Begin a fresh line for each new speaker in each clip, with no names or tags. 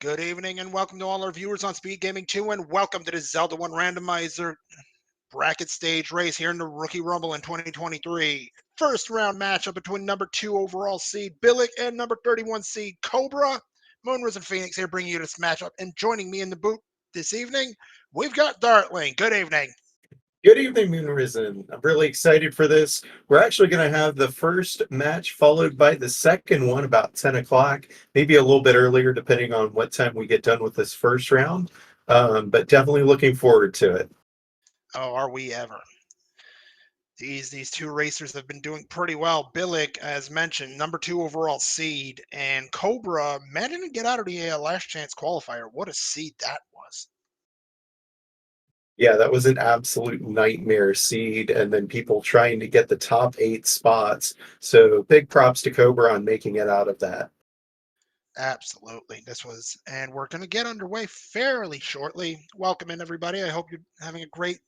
Good evening and welcome to all our viewers on SpeedGaming 2 and welcome to the Zelda 1 Randomizer bracket stage race here in the Rookie Rumble in 2023. First round matchup between number 2 overall seed Billick and number 31 seed Cobra. Moonrise and Phoenix here bringing you this matchup, and joining me in the booth this evening, we've got Dartling. Good evening.
Good evening, Moonrisen. I'm really excited for this. We're actually going to have the first match followed by the second one about 10 o'clock, maybe a little bit earlier, depending on what time we get done with this first round. But definitely looking forward to it.
Oh, are we ever? These two racers have been doing pretty well. Billick, as mentioned, number 2 overall seed, and Cobra managed to get out of the last chance qualifier. What a seed that was.
Yeah, that was an absolute nightmare seed, and then people trying to get the top 8 spots. So big props to Cobra on making it out of that.
Absolutely. And we're going to get underway fairly shortly. Welcome in, everybody. I hope you're having a great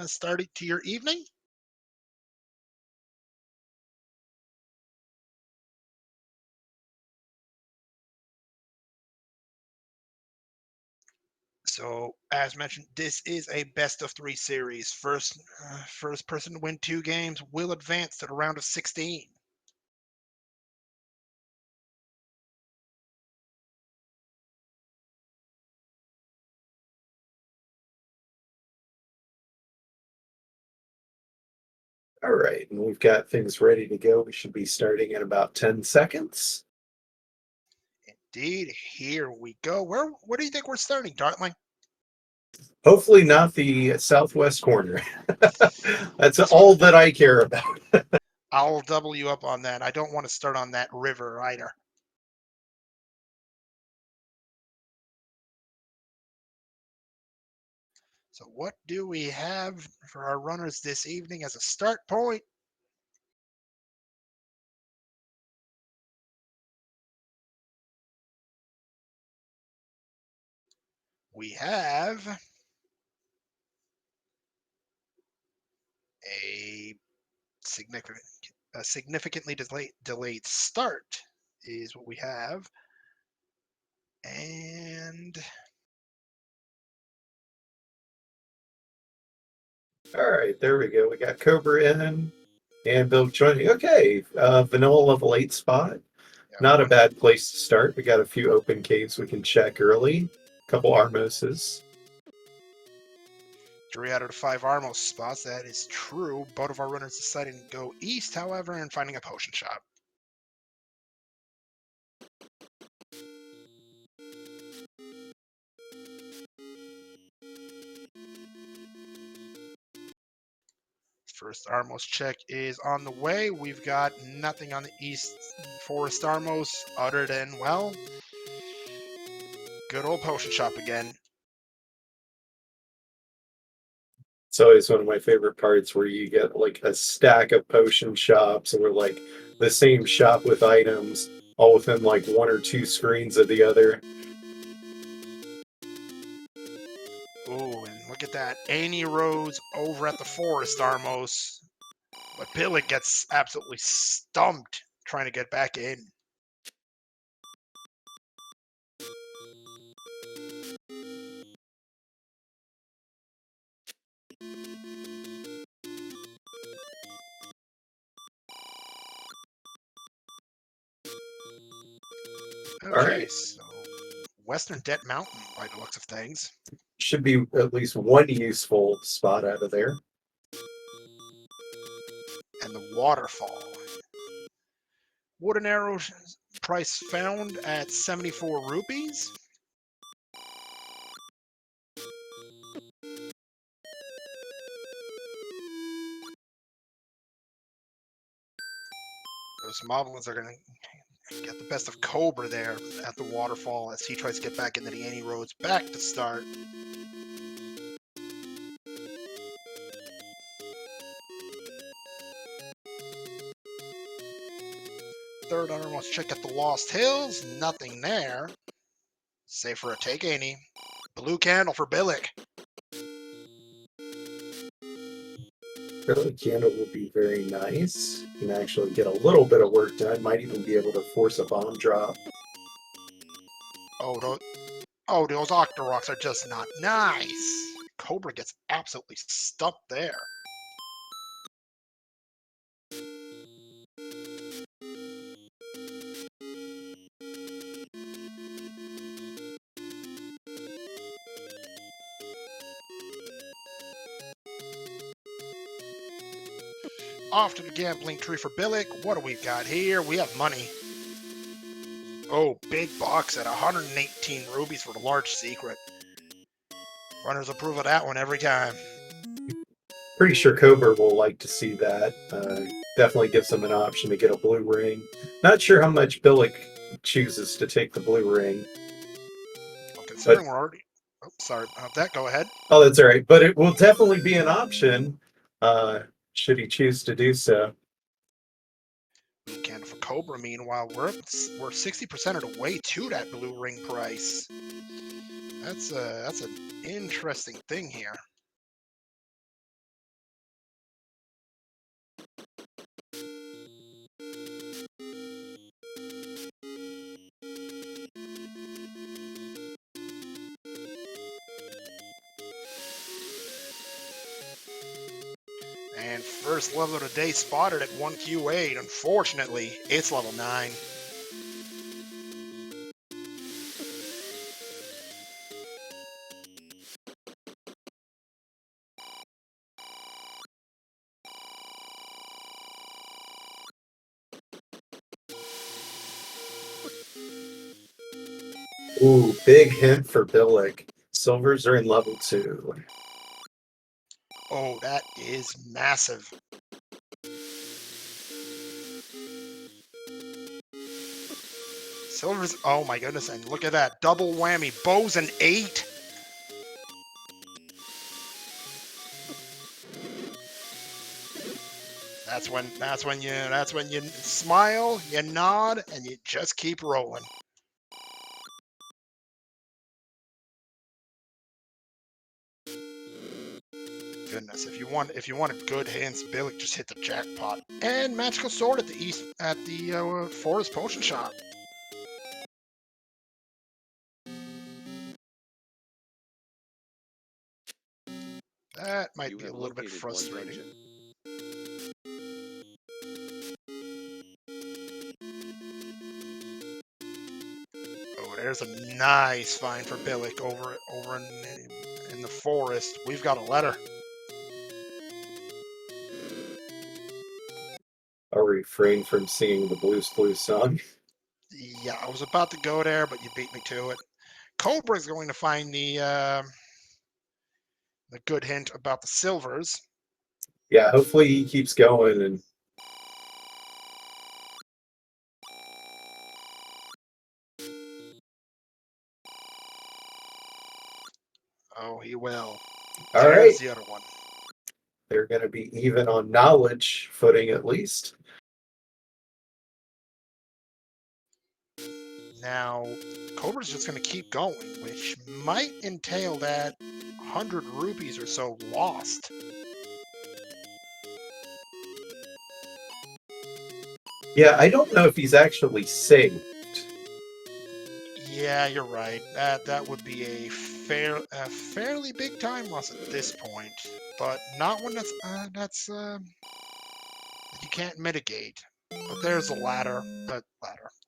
start to your evening. So, as mentioned, this is a best of 3 series. First person to win 2 games will advance to the round of 16.
All right, and we've got things ready to go. We should be starting in about 10 seconds.
Indeed, here we go. Where do you think we're starting, Dartling?
Hopefully not the southwest corner. That's all that I care about.
I'll double you up on that. I don't want to start on that river either. So what do we have for our runners this evening as a start point? We have a significantly delayed start is what we have. And
All right, there we go. We got Cobra in and Bill joining. Okay, vanilla level 8 spot. Not a bad place to start. We got a few open caves we can check early. A couple Armoses.
3 out of the 5 Armos spots. That is true. Both of our runners deciding to go east, however, and finding a potion shop. First Armos check is on the way. We've got nothing on the East Forest Armos other than, well, good old potion shop again.
It's always one of my favorite parts where you get like a stack of potion shops or like the same shop with items all within like 1 or 2 screens of the other.
Ooh, and look at that. Annie Rose over at the Forest Armos. But Billick gets absolutely stumped trying to get back in. Okay, all right. So Western Debt Mountain by the looks of things.
Should be at least one useful spot out of there.
And the waterfall. Wooden arrow price found at 74 rupees. Those moblins are going to get the best of Cobra there at the waterfall as he tries to get back into the Annie Roads back to start. Third uttermost check at the Lost Hills. Nothing there. Save for a take, Annie. Blue candle for Billick.
Early candle will be very nice. You can actually get a little bit of work done. Might even be able to force a bomb drop.
Oh, Oh, those Octoroks are just not nice. Cobra gets absolutely stumped there. Off to the gambling tree for Billick. What do we got here? We have money. Oh, big box at 118 rubies for the large secret. Runners approve of that one every time.
Pretty sure Cobra will like to see that. Definitely gives them an option to get a blue ring. Not sure how much Billick chooses to take the blue ring.
Well, considering we're already... Oh, sorry about that. Go ahead.
Oh, that's all right. But it will definitely be an option should he choose to do so.
And for Cobra, meanwhile, we're 60% of the way to that blue ring price. That's an interesting thing here. And first level of the day spotted at 1Q8. Unfortunately, it's level 9.
Ooh, big hint for Billick. Silvers are in level 2.
Oh, that is massive. Silvers, oh my goodness, and look at that. Double whammy. Bows an 8. That's when you smile, you nod, and you just keep rolling. Goodness, if you wanted good hints, Billick just hit the jackpot. And magical sword at the forest potion shop. That might be a little bit frustrating. Oh, there's a nice find for Billick over in the forest. We've got a letter.
I'll refrain from singing the Blues Clues song.
Yeah, I was about to go there, but you beat me to it. Cobra's going to find the good hint about the silvers.
Yeah, hopefully he keeps going and
Oh, he will.
all
There's
right.
the other one.
They're going to be even on knowledge footing at least.
Now, Cobra's just going to keep going, which might entail that 100 rupees or so lost.
Yeah, I don't know if he's actually saved.
Yeah, you're right. That would be a fairly big time loss at this point, but not one that's you can't mitigate. But there's a letter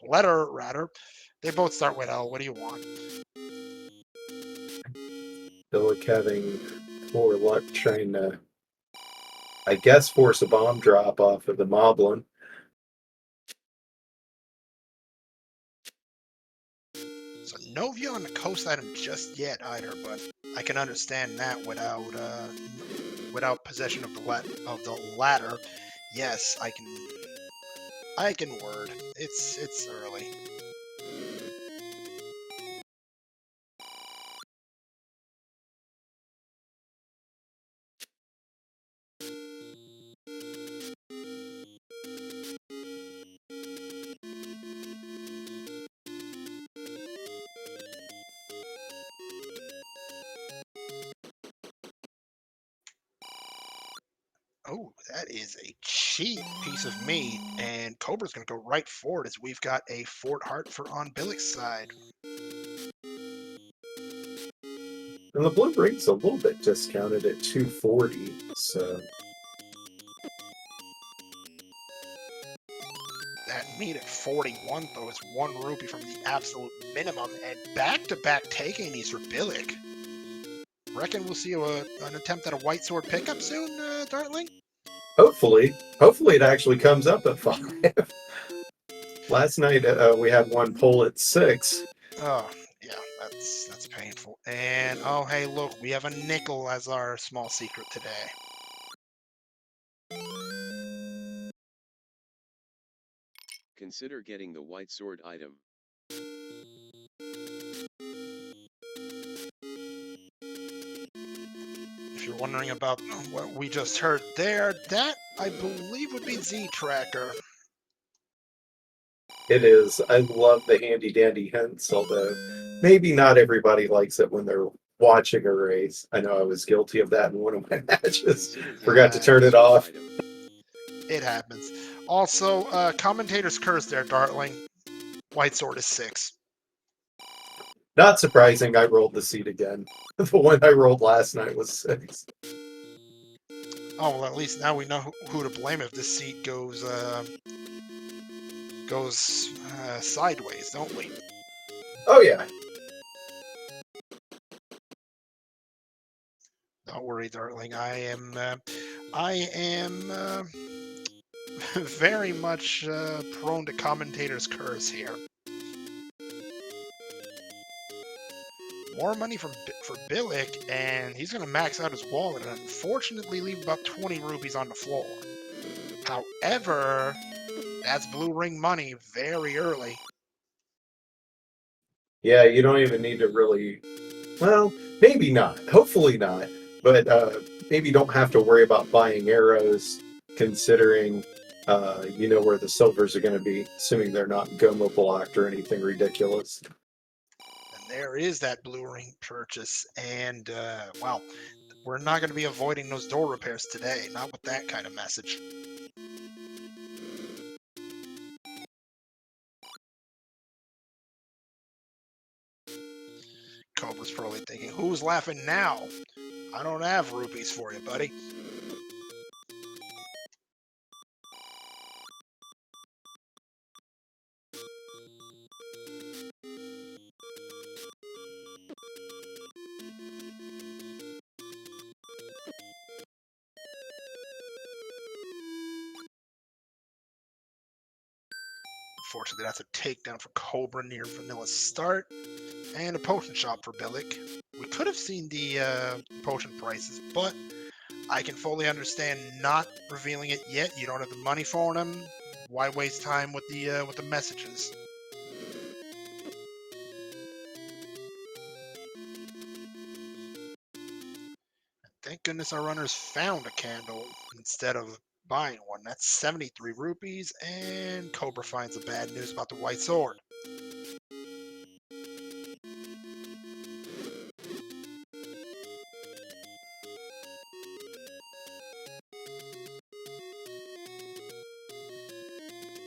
rather. They both start with L. What do you want?
Billick having poor luck trying to, I guess, force a bomb drop off of the Moblin.
So no view on the coast item just yet either, but I can understand that without possession of the ladder. Yes, I can word. It's early. Oh, that is a cheap piece of meat, and Cobra's going to go right for it as we've got a Fort Hartford on Billick's side.
And the blue ring's a little bit discounted at 240, so
That meat at 41, though, is 1 rupee from the absolute minimum, and back-to-back taking these for Billick. Reckon we'll see an attempt at a white sword pickup soon, Dartling?
hopefully it actually comes up at 5. Last night we had one pull at 6.
Oh, yeah, that's painful. And, oh, hey, look, we have a nickel as our small secret today.
Consider getting the white sword item.
If you're wondering about what we just heard there, that, I believe, would be Z-Tracker.
It is. I love the handy dandy hints, although maybe not everybody likes it when they're watching a race. I know I was guilty of that in one of my matches. Forgot to turn it off.
It happens. Also, commentator's curse there, Dartling. White sword is 6.
Not surprising, I rolled the seat again. The one I rolled last night was 6.
Oh, well, at least now we know who to blame if this seat goes sideways, don't we?
Oh, yeah.
Don't worry, Dartling. I am very much prone to commentator's curse here. More money for Billick, and he's going to max out his wallet and unfortunately leave about 20 rupees on the floor. However, that's blue ring money very early.
Yeah, you don't even need to really... Well, maybe not. Hopefully not. But maybe don't have to worry about buying arrows, considering you know where the silvers are going to be, assuming they're not Goma blocked or anything ridiculous.
And there is that blue ring purchase, and well, we're not going to be avoiding those door repairs today, not with that kind of message. Cobra's probably thinking, who's laughing now? I don't have rupees for you, buddy. Unfortunately, that's a takedown for Cobra near vanilla start. And a potion shop for Billick. We could have seen the potion prices, but I can fully understand not revealing it yet. You don't have the money for them. Why waste time with the messages? Thank goodness our runners found a candle instead of buying one. That's 73 rupees, and Cobra finds the bad news about the white sword.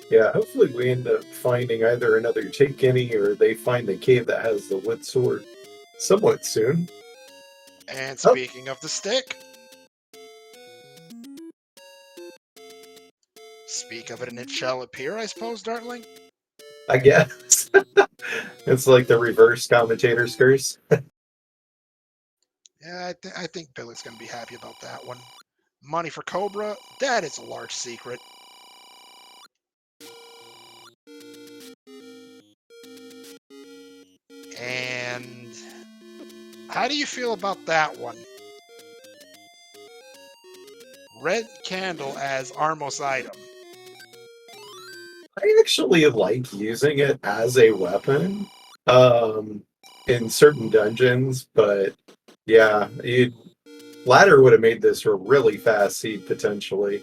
Yeah, hopefully we end up finding either another Take Any or they find the cave that has the wood sword somewhat soon.
And speaking of the stick, speak of it and it shall appear, I suppose, Dartling?
I guess. It's like the reverse commentator's curse.
Yeah, I think Billy's going to be happy about that one. Money for Cobra, that is a large secret. And how do you feel about that one? Red candle as Armos item.
I actually like using it as a weapon in certain dungeons, but yeah, Ladder would have made this a really fast seed potentially.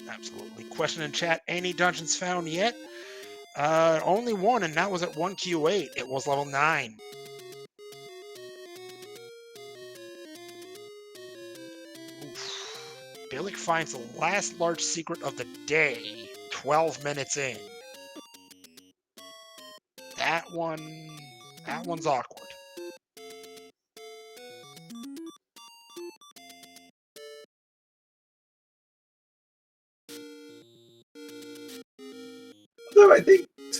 Absolutely. Question in chat, any dungeons found yet? Only one, and that was at 1Q8. It was level 9. Oof. Billick finds the last large secret of the day, 12 minutes in. That one's awkward.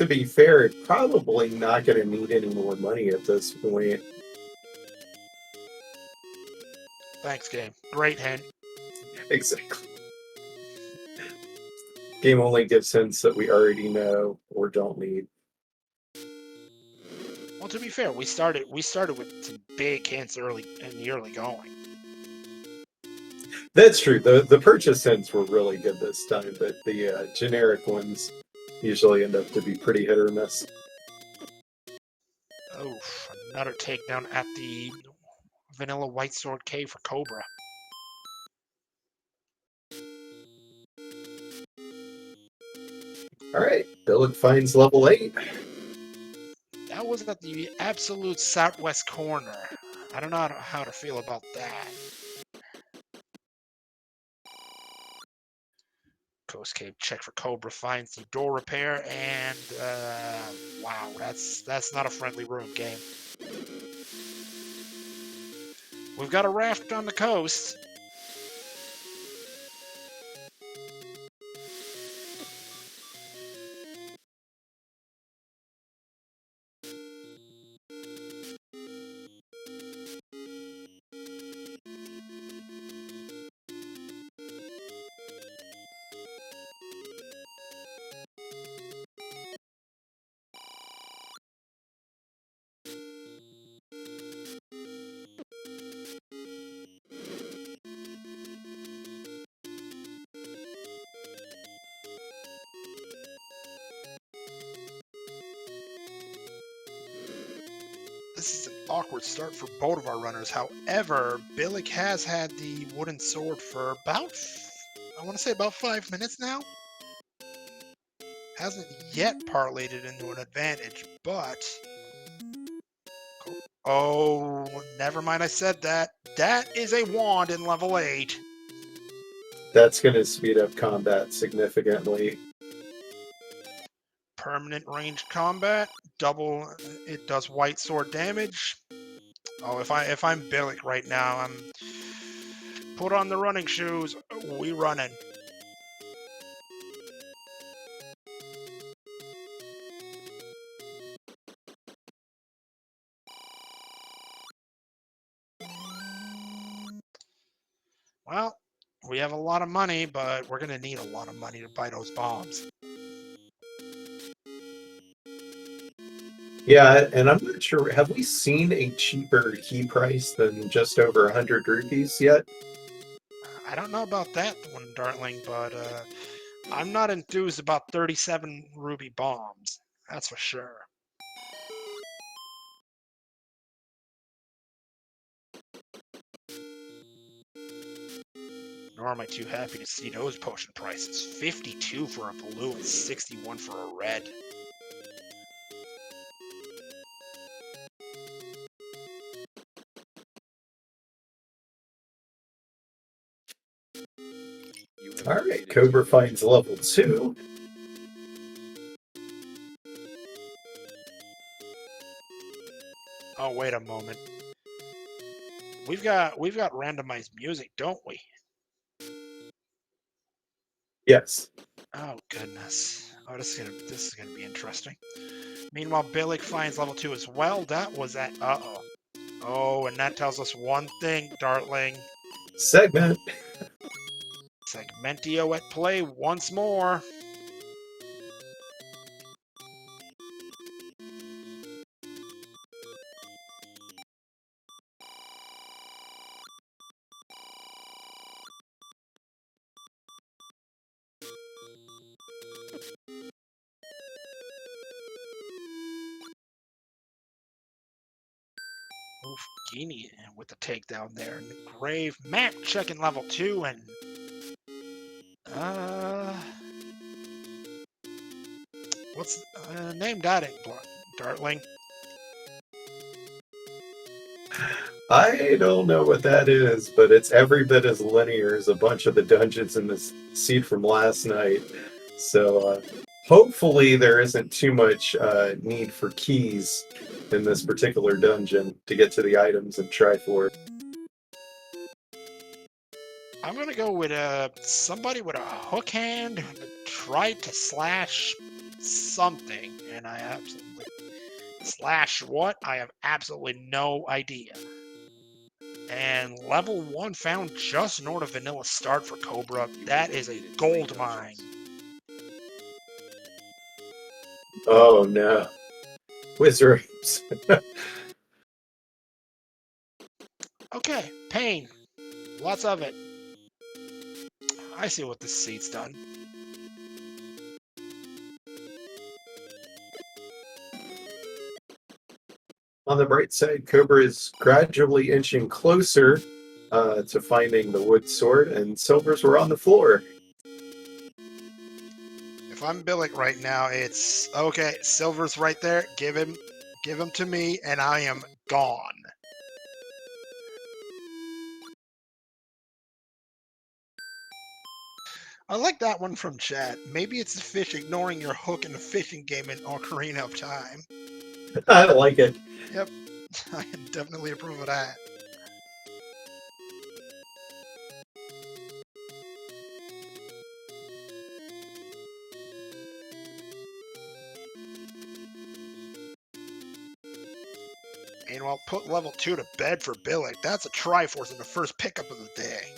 to be fair, probably not going to need any more money at this point.
Thanks, game. Great hint.
Exactly. Game only gives hints that we already know or don't need.
Well, to be fair, we started with some big hints early in the early going.
That's true. The purchase hints were really good this time, but the generic ones usually end up to be pretty hit or miss.
Oh, another takedown at the Vanilla White Sword Cave for Cobra.
All right, Billick finds level 8.
That was at the absolute southwest corner. I don't know how to feel about that. Coast Cave check for Cobra, finds the door repair, and wow, that's not a friendly room, game. We've got a raft on the coast. This is an awkward start for both of our runners. However, Billick has had the wooden sword for about, I want to say about 5 minutes now. Hasn't yet parlayed it into an advantage, but... Oh, never mind I said that. That is a wand in level 8.
That's going to speed up combat significantly.
Permanent ranged combat, double, it does white sword damage. Oh, if I'm Billick right now, I'm put on the running shoes. We running. Well, we have a lot of money, but we're gonna need a lot of money to buy those bombs.
Yeah, and I'm not sure. Have we seen a cheaper key price than just over 100 rupees yet?
I don't know about that one, darling, but I'm not enthused about 37 ruby bombs. That's for sure. Nor am I too happy to see those potion prices. 52 for a blue and 61 for a red.
All right, Cobra finds level 2.
Oh, wait a moment. We've got randomized music, don't we?
Yes.
Oh goodness. Oh, this is gonna be interesting. Meanwhile, Billick finds level 2 as well. That was at uh-oh. Oh, and that tells us one thing, darling.
Segment.
Segmentio at play once more. Oof, Genie with the takedown there. And the Grave Mac checking level 2 and what's name that darling?
I don't know what that is, but it's every bit as linear as a bunch of the dungeons in this seed from last night. So hopefully there isn't too much need for keys in this particular dungeon to get to the items in Triforce.
I'm gonna go with somebody with a hook hand tried to slash something, and I absolutely slash what? I have absolutely no idea. And level 1 found just north of Vanilla Start for Cobra. That is a gold mine.
Oh no. Wizards.
Okay, pain. Lots of it. I see what this seat's done.
On the bright side, Cobra is gradually inching closer to finding the wood sword, and silvers were on the floor.
If I'm Billick right now, it's okay. Silver's right there. Give him to me, and I am gone. I like that one from chat. Maybe it's the fish ignoring your hook in the fishing game in Ocarina of Time.
I like it.
Yep, I can definitely approve of that. Meanwhile, put level 2 to bed for Billick. That's a Triforce in the first pickup of the day.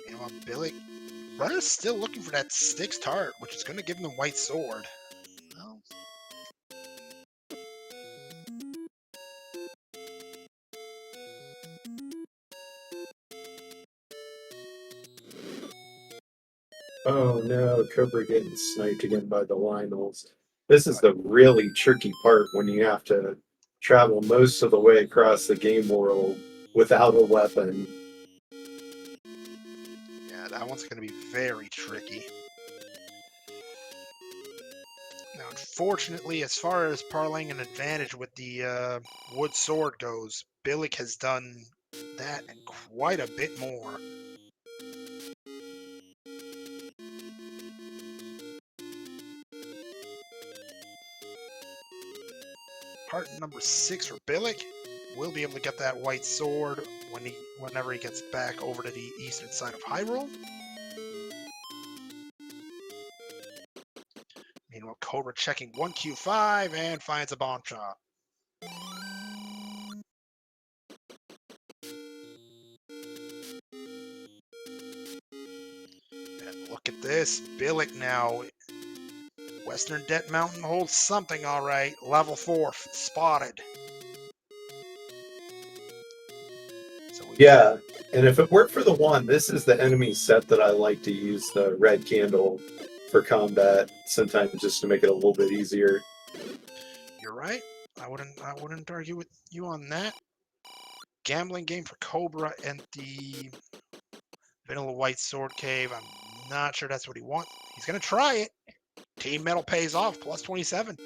Meanwhile, Billick, Runner's still looking for that Styx tart, which is going to give him the white sword. Well,
Oh no, Cobra getting sniped again by the Lionels. This is the really tricky part when you have to travel most of the way across the game world without a weapon.
yeah, that one's going to be very tricky. Now, unfortunately, as far as parlaying an advantage with the wood sword goes, Billick has done that and quite a bit more. Part number 6 for Billick. We'll be able to get that white sword whenever he gets back over to the eastern side of Hyrule. Meanwhile, Cobra checking 1Q5 and finds a bomb shot. And look at this. Billick now. Western Debt Mountain holds something all right. Level 4 spotted. So
Yeah, and if it weren't for the one, this is the enemy set that I like to use the red candle for combat, sometimes just to make it a little bit easier.
You're right. I wouldn't argue with you on that. Gambling game for Cobra and the Vanilla White Sword Cave. I'm not sure that's what he wants. He's gonna try it. Team Metal pays off, plus 27.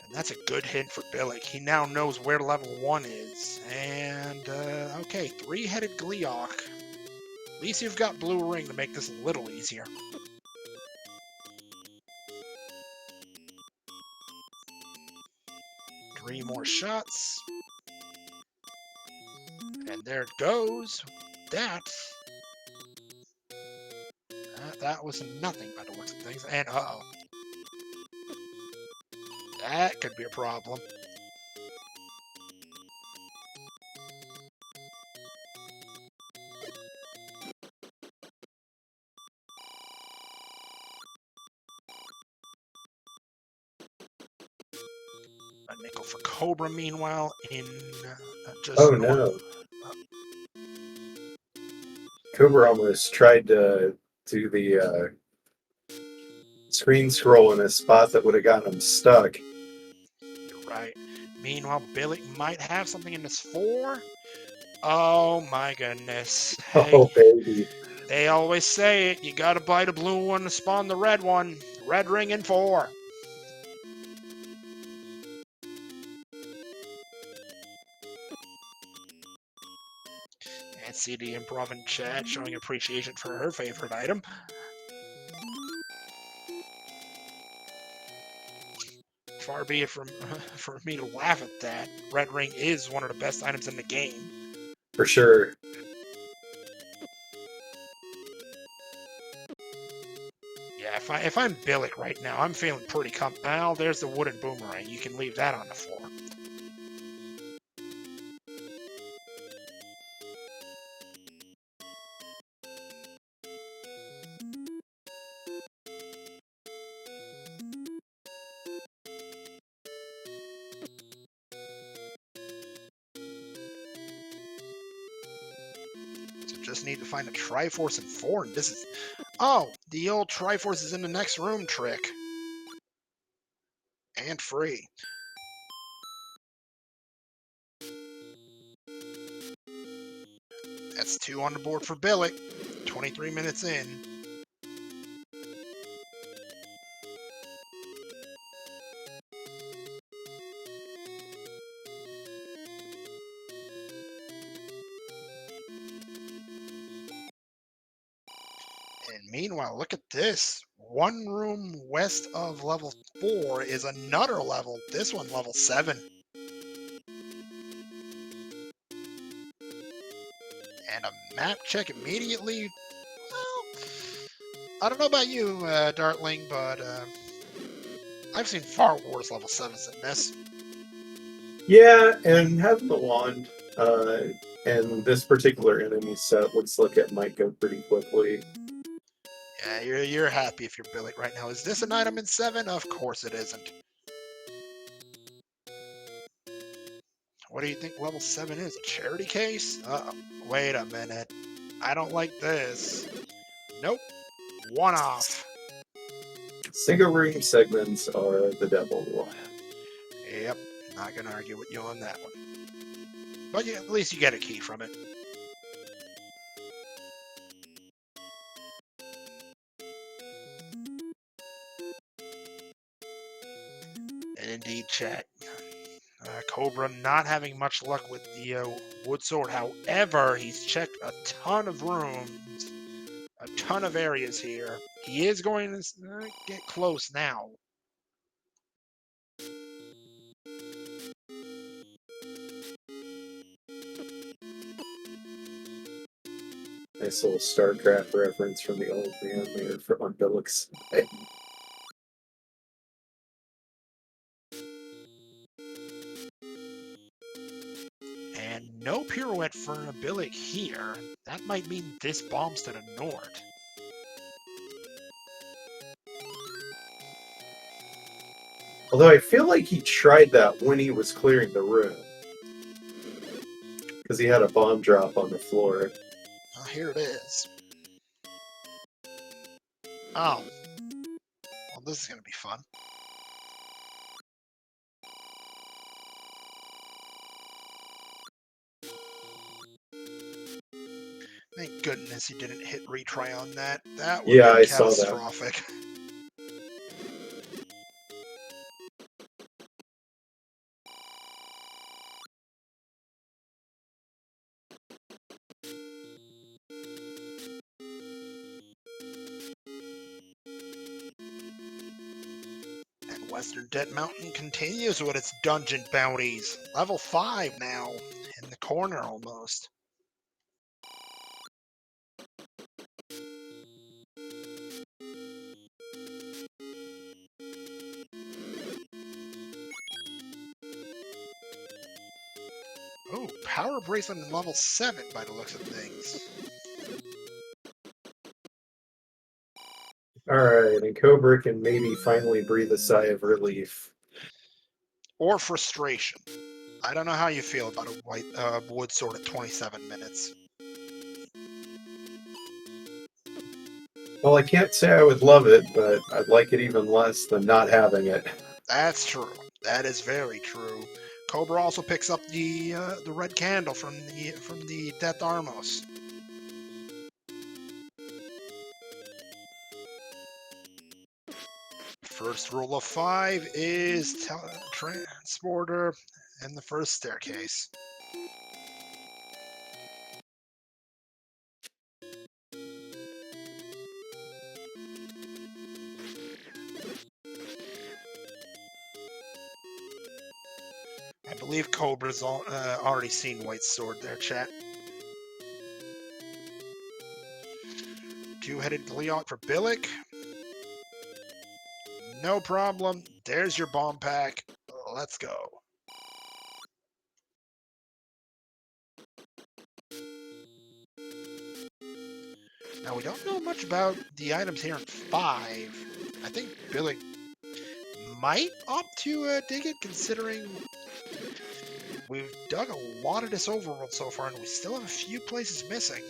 And that's a good hint for Billick. He now knows where level 1 is. And, okay, 3-headed Gleeok. At least you've got Blue Ring to make this a little easier. Three more shots. And there it goes. That was nothing by the looks of things. And uh-oh. That could be a problem. A nickel for Cobra, meanwhile, in just
Oh
north.
no. Cobra almost tried to do the screen scroll in a spot that would have gotten him stuck.
You're right. Meanwhile, Billick might have something in this 4. Oh my goodness. Hey,
Oh baby.
they always say it. You gotta buy the blue one to spawn the red one. Red ring in 4. And CD Improv in chat showing appreciation for her favorite item. Far be it from for me to laugh at that. Red ring is one of the best items in the game.
For sure.
Yeah, if I'm Billick right now, I'm feeling pretty well, there's the wooden boomerang. You can leave that on the floor. So just need to find a Triforce in 4, and this is... Oh, the old Triforce is in the next room trick. And free. That's 2 on the board for Billick. 23 minutes in. And meanwhile, look at this. 1 room west of level 4 is another level. This one, level 7. And a map check immediately. Well, I don't know about you, Dartling, but I've seen far worse level 7s than this.
Yeah, and having the wand and this particular enemy set looks like it might go pretty quickly.
Yeah, you're happy if you're Billick right now. Is this an item in 7? Of course it isn't. What do you think level 7 is? A charity case? Uh-oh. Wait a minute. I don't like this. Nope. 1 off.
Single room segments are the devil.
Yep. Not gonna argue with you on that one. But yeah, at least you get a key from it. And indeed, chat. Cobra not having much luck with the wood sword. However, he's checked a ton of rooms, a ton of areas here. He is going to get close now.
Nice little StarCraft reference from the old man there on Billick's.
And no pirouette for a Billick here. That might mean this bombs to the north.
Although I feel like he tried that when he was clearing the room. Because he had a bomb drop on the floor.
Oh, here it is. Oh. Well, this is going to be fun. Thank goodness he didn't hit retry on that. That would
Yeah,
be
I saw that.
catastrophic. And Western Dead Mountain continues with its dungeon bounties. Level 5 now, in the corner almost. Oh, power bracelet in level 7 by the looks of things.
Alright, and Cobra can maybe finally breathe a sigh of relief.
Or frustration. I don't know how you feel about a wood sword at 27 minutes.
Well, I can't say I would love it, but I'd like it even less than not having it.
That's true. That is very true. Cobra also picks up the red candle from the Death Armos. First rule of 5 is transporter and the first staircase. I believe Cobra's already seen White Sword there, chat. Two-headed Gleeok for Billick. No problem. There's your bomb pack. Let's go. Now, we don't know much about the items here in 5. I think Billick might opt to dig it, considering we've dug a lot of this overworld so far, and we still have a few places missing.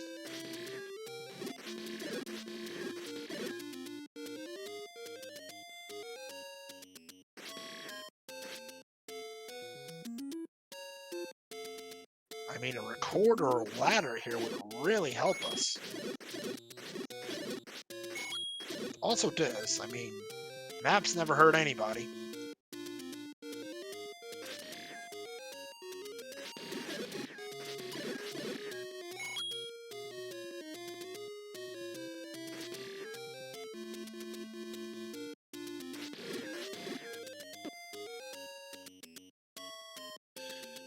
I mean, a recorder or ladder here would really help us. Also does. I mean, maps never hurt anybody.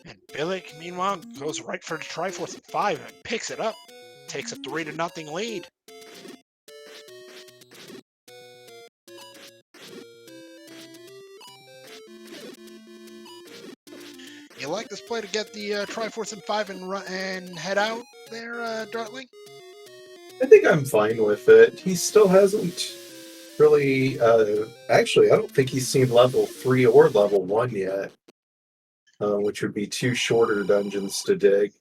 And Billick, meanwhile, goes right for the Triforce at 5 and picks it up. Takes a 3-0 lead. You like this play to get the Triforce in 5 and head out there, Dartling?
I think I'm fine with it. He still hasn't really. Actually, I don't think he's seen level 3 or level 1 yet, which would be 2 shorter dungeons to dig.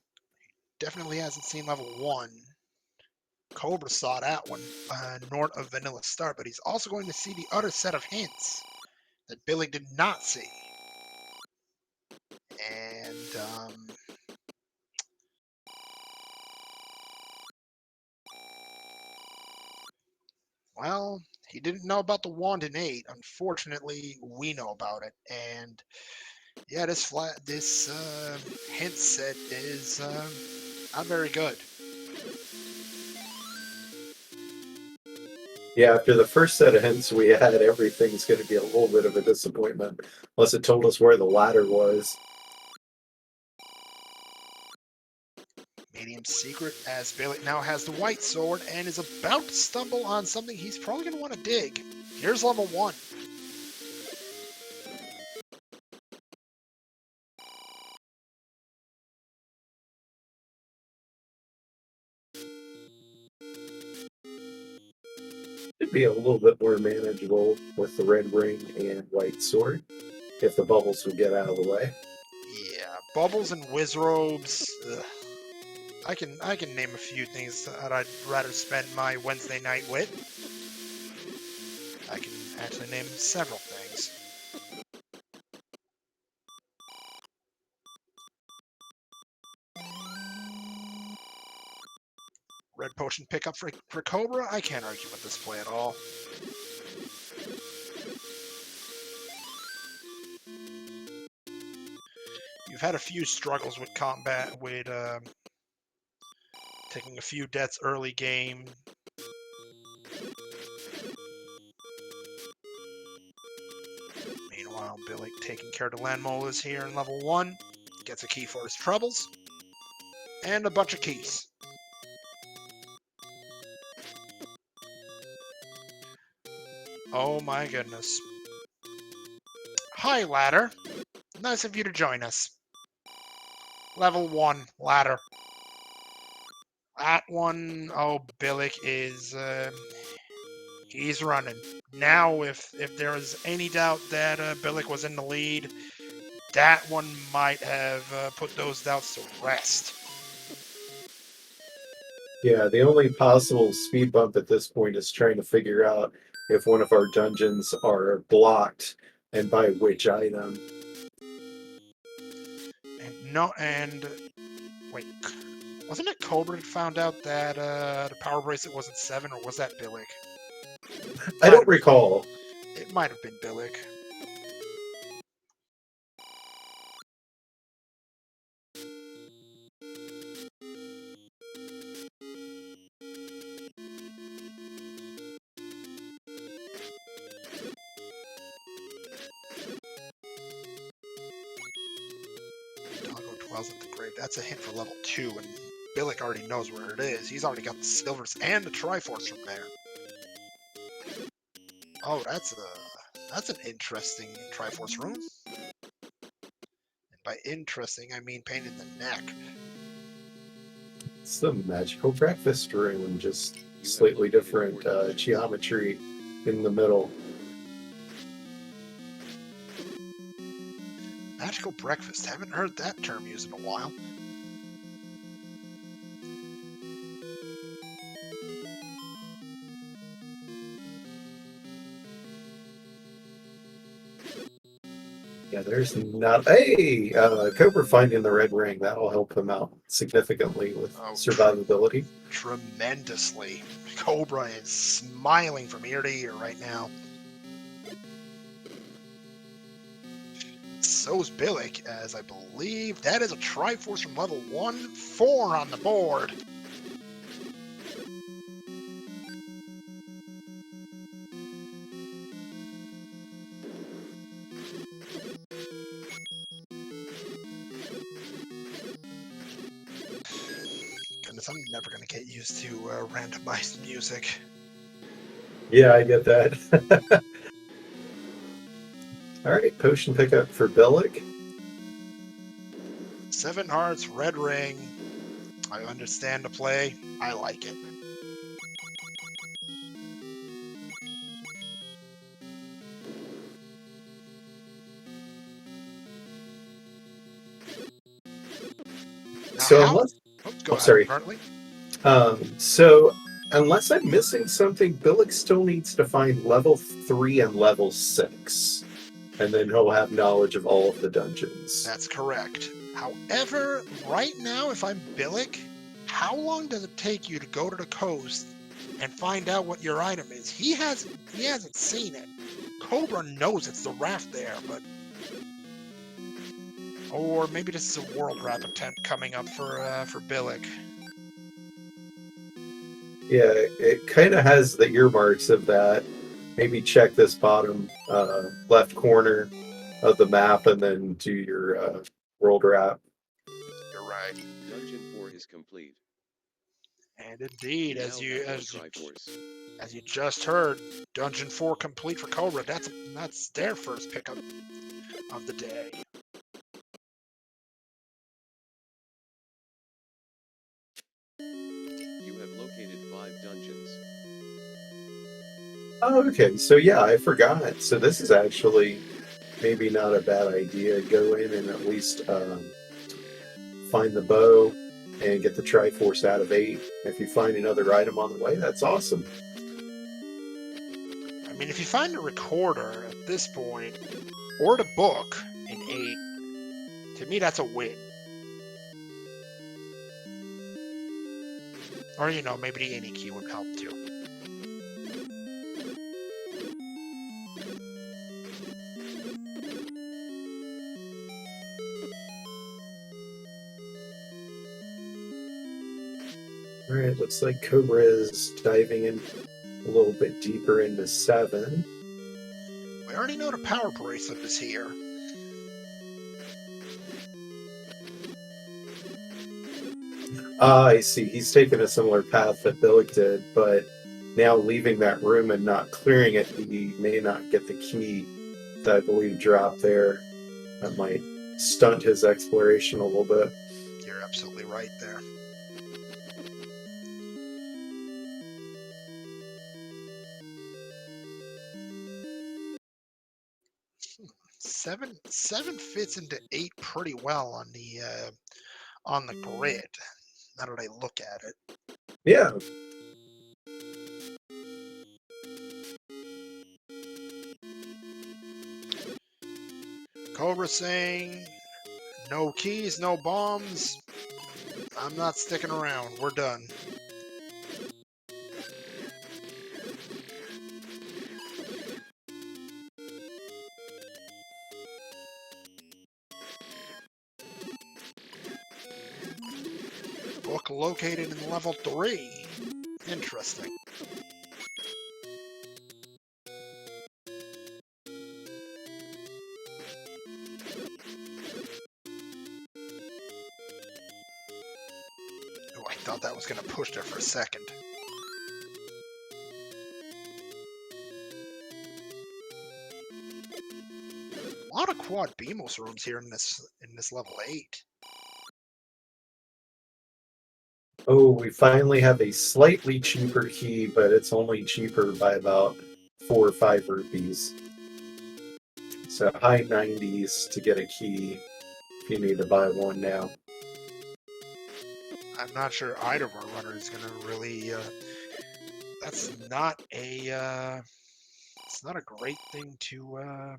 Definitely hasn't seen level 1. Cobra saw that one north of Vanilla Star, but he's also going to see the other set of hints that Billy did not see. And well, he didn't know about the wand in 8. Unfortunately, we know about it. And yeah, this hint set is not very good.
Yeah, after the first set of hints we had, everything's going to be a little bit of a disappointment, unless it told us where the ladder was.
Medium secret, as Billick now has the white sword and is about to stumble on something he's probably going to want to dig. Here's level 1.
It'd be a little bit more manageable with the red ring and white sword, if the bubbles would get out of the way.
Yeah, bubbles and whiz robes. Ugh. I can name a few things that I'd rather spend my Wednesday night with. I can actually name several things. Red potion pickup for Cobra. I can't argue with this play at all. You've had a few struggles with combat, with taking a few deaths early game. Meanwhile, Billick taking care of the land molars here in level 1. Gets a key for his troubles. And a bunch of keys. Oh my goodness. Hi, ladder. Nice of you to join us. Level 1, ladder. That one, oh, Billick is, he's running. Now, if there was any doubt that Billick was in the lead, that one might have put those doubts to rest.
Yeah, the only possible speed bump at this point is trying to figure out if one of our dungeons are blocked and by which item.
And wait, wasn't it Cobra that found out that the power bracelet wasn't 7, or was that Billick?
I don't recall.
It Might have been Billick. Doggo dwells at the grave. That's a hint for level 2, and Billick already knows where it is. He's already got the silvers and the Triforce from there. Oh, that's an interesting Triforce room. And by interesting, I mean pain in the neck.
It's the magical breakfast room, just slightly different geometry in the middle.
Magical breakfast. Haven't heard that term used in a while.
Yeah, there's not. Hey, Cobra finding the red ring. That'll help him out significantly with survivability.
Tremendously. Cobra is smiling from ear to ear right now. So's Billick, as I believe that is a Triforce from level 1, 4 on the board. Goodness, I'm never going to get used to randomized music.
Yeah, I get that. All right, potion pickup for Billick.
7 hearts, red ring. I understand the play. I like it. Now
So
how...
unless,
go ahead,
sorry.
Hartley.
So unless I'm missing something, Billick still needs to find level 3 and level 6. And then he'll have knowledge of all of the dungeons.
That's correct. However, right now, if I'm Billick, how long does it take you to go to the coast and find out what your item is? He hasn't seen it. Cobra knows it's the raft there, but... Or maybe this is a world wrap attempt coming up for Billick.
Yeah, it kind of has the earmarks of that. Maybe check this bottom left corner of the map and then do your world wrap.
You're right.
Dungeon 4 is complete.
And indeed,
You
as
now
you
have one Triforce.
as you just heard, Dungeon 4 complete for Cobra. That's their first pickup of the day.
You have located 5 dungeons.
Oh, okay. So yeah, I forgot. So this is actually maybe not a bad idea. Go in and at least find the bow and get the Triforce out of 8. If you find another item on the way, that's awesome.
I mean, if you find a recorder at this point, or the book in 8, to me that's a win. Or, you know, maybe the any key would help too.
All right, looks like Cobra is diving in a little bit deeper into 7.
We already know the power bracelet is here.
I see. He's taken a similar path that Billick did, but now leaving that room and not clearing it, he may not get the key that I believe dropped there. That might stunt his exploration a little bit.
You're absolutely right there. Seven fits into 8 pretty well on the grid. Now that I look at it.
Yeah.
Cobra saying, no keys, no bombs. I'm not sticking around. We're done. book located in level 3. Interesting. Oh, I thought that was going to push there for a second. A lot of quad BMOS rooms here in this level 8.
Oh, we finally have a slightly cheaper key, but it's only cheaper by about 4 or 5 rupees. So high 90s to get a key if you need to buy one now.
I'm not sure either of our runners is going to really. That's not a. It's not a great thing to.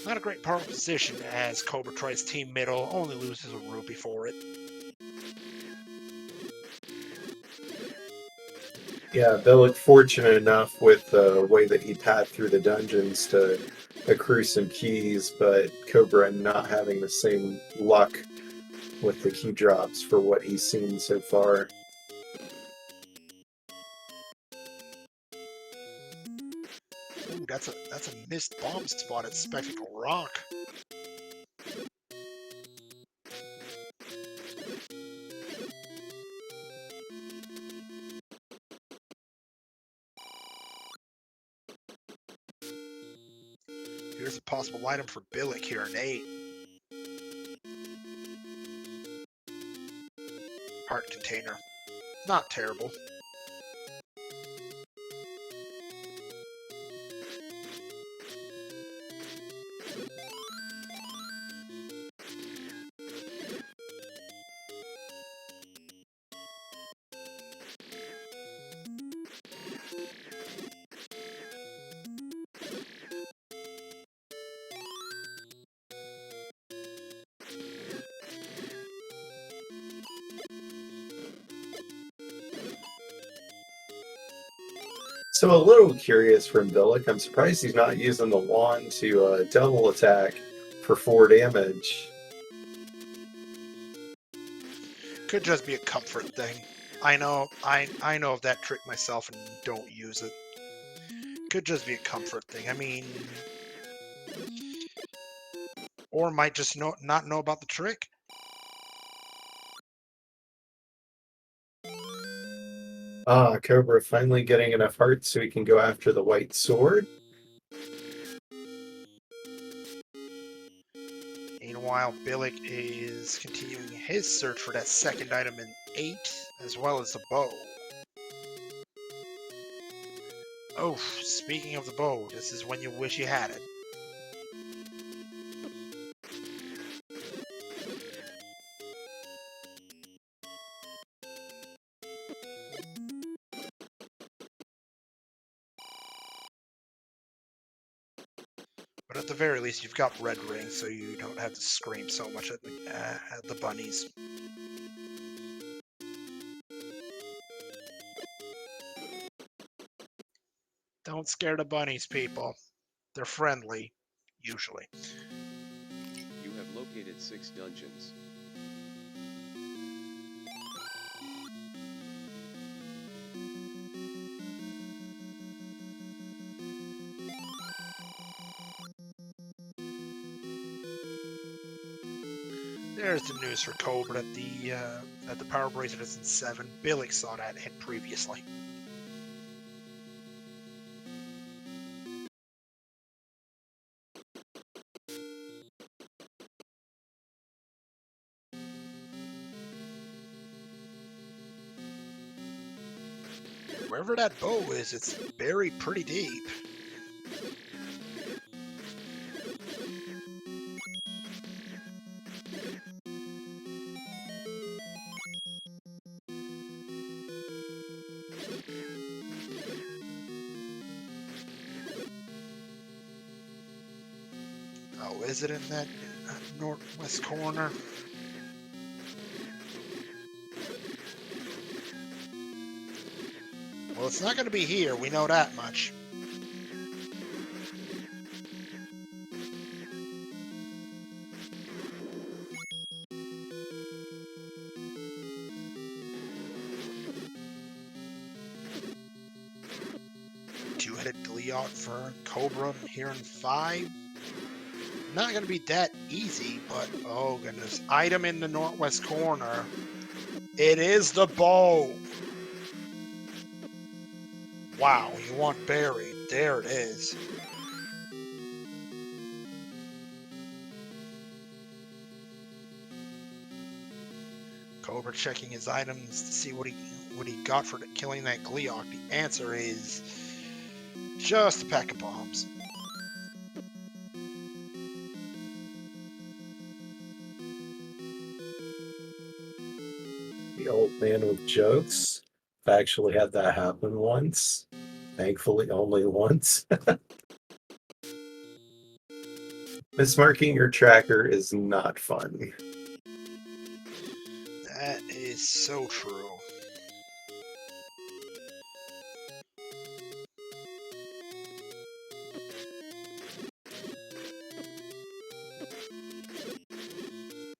Not a great power position as Cobra tries team middle, only loses a rupee for it.
Yeah, Billick fortunate enough with the way that he padded through the dungeons to accrue some keys, but Cobra not having the same luck with the key drops for what he's seen so far.
Ooh, that's a missed bomb spot at Spectacle Rock. Here's a possible item for Billick here in 8. Heart container. Not terrible.
So a little curious from Billick. I'm surprised he's not using the wand to double attack for 4 damage.
Could just be a comfort thing. I know of that trick myself and don't use it. Could just be a comfort thing. I mean, or might just not know about the trick.
Ah, Cobra finally getting enough hearts so he can go after the white sword.
Meanwhile, Billick is continuing his search for that second item in 8, as well as the bow. Oh, speaking of the bow, this is when you wish you had it. But at the very least, you've got red rings, so you don't have to scream so much at the bunnies. Don't scare the bunnies, people. They're friendly, usually.
You have located 6 dungeons.
There's the news for Cobra at the power bracelet is in 7. Billick saw that hit previously. Wherever that bow is, it's buried pretty deep. Oh, is it in that northwest corner? Well, it's not going to be here. We know that much. Gleeok for Cobra here in 5. Not going to be that easy, but oh goodness. Item in the northwest corner. It is the bow. Wow, you want buried. There it is. Cobra checking his items to see what he got for killing that Gleeok. The answer is just a pack of bombs.
The old man with jokes. I've actually had that happen once. Thankfully, only once. Mismarking your tracker is not fun.
That is so true.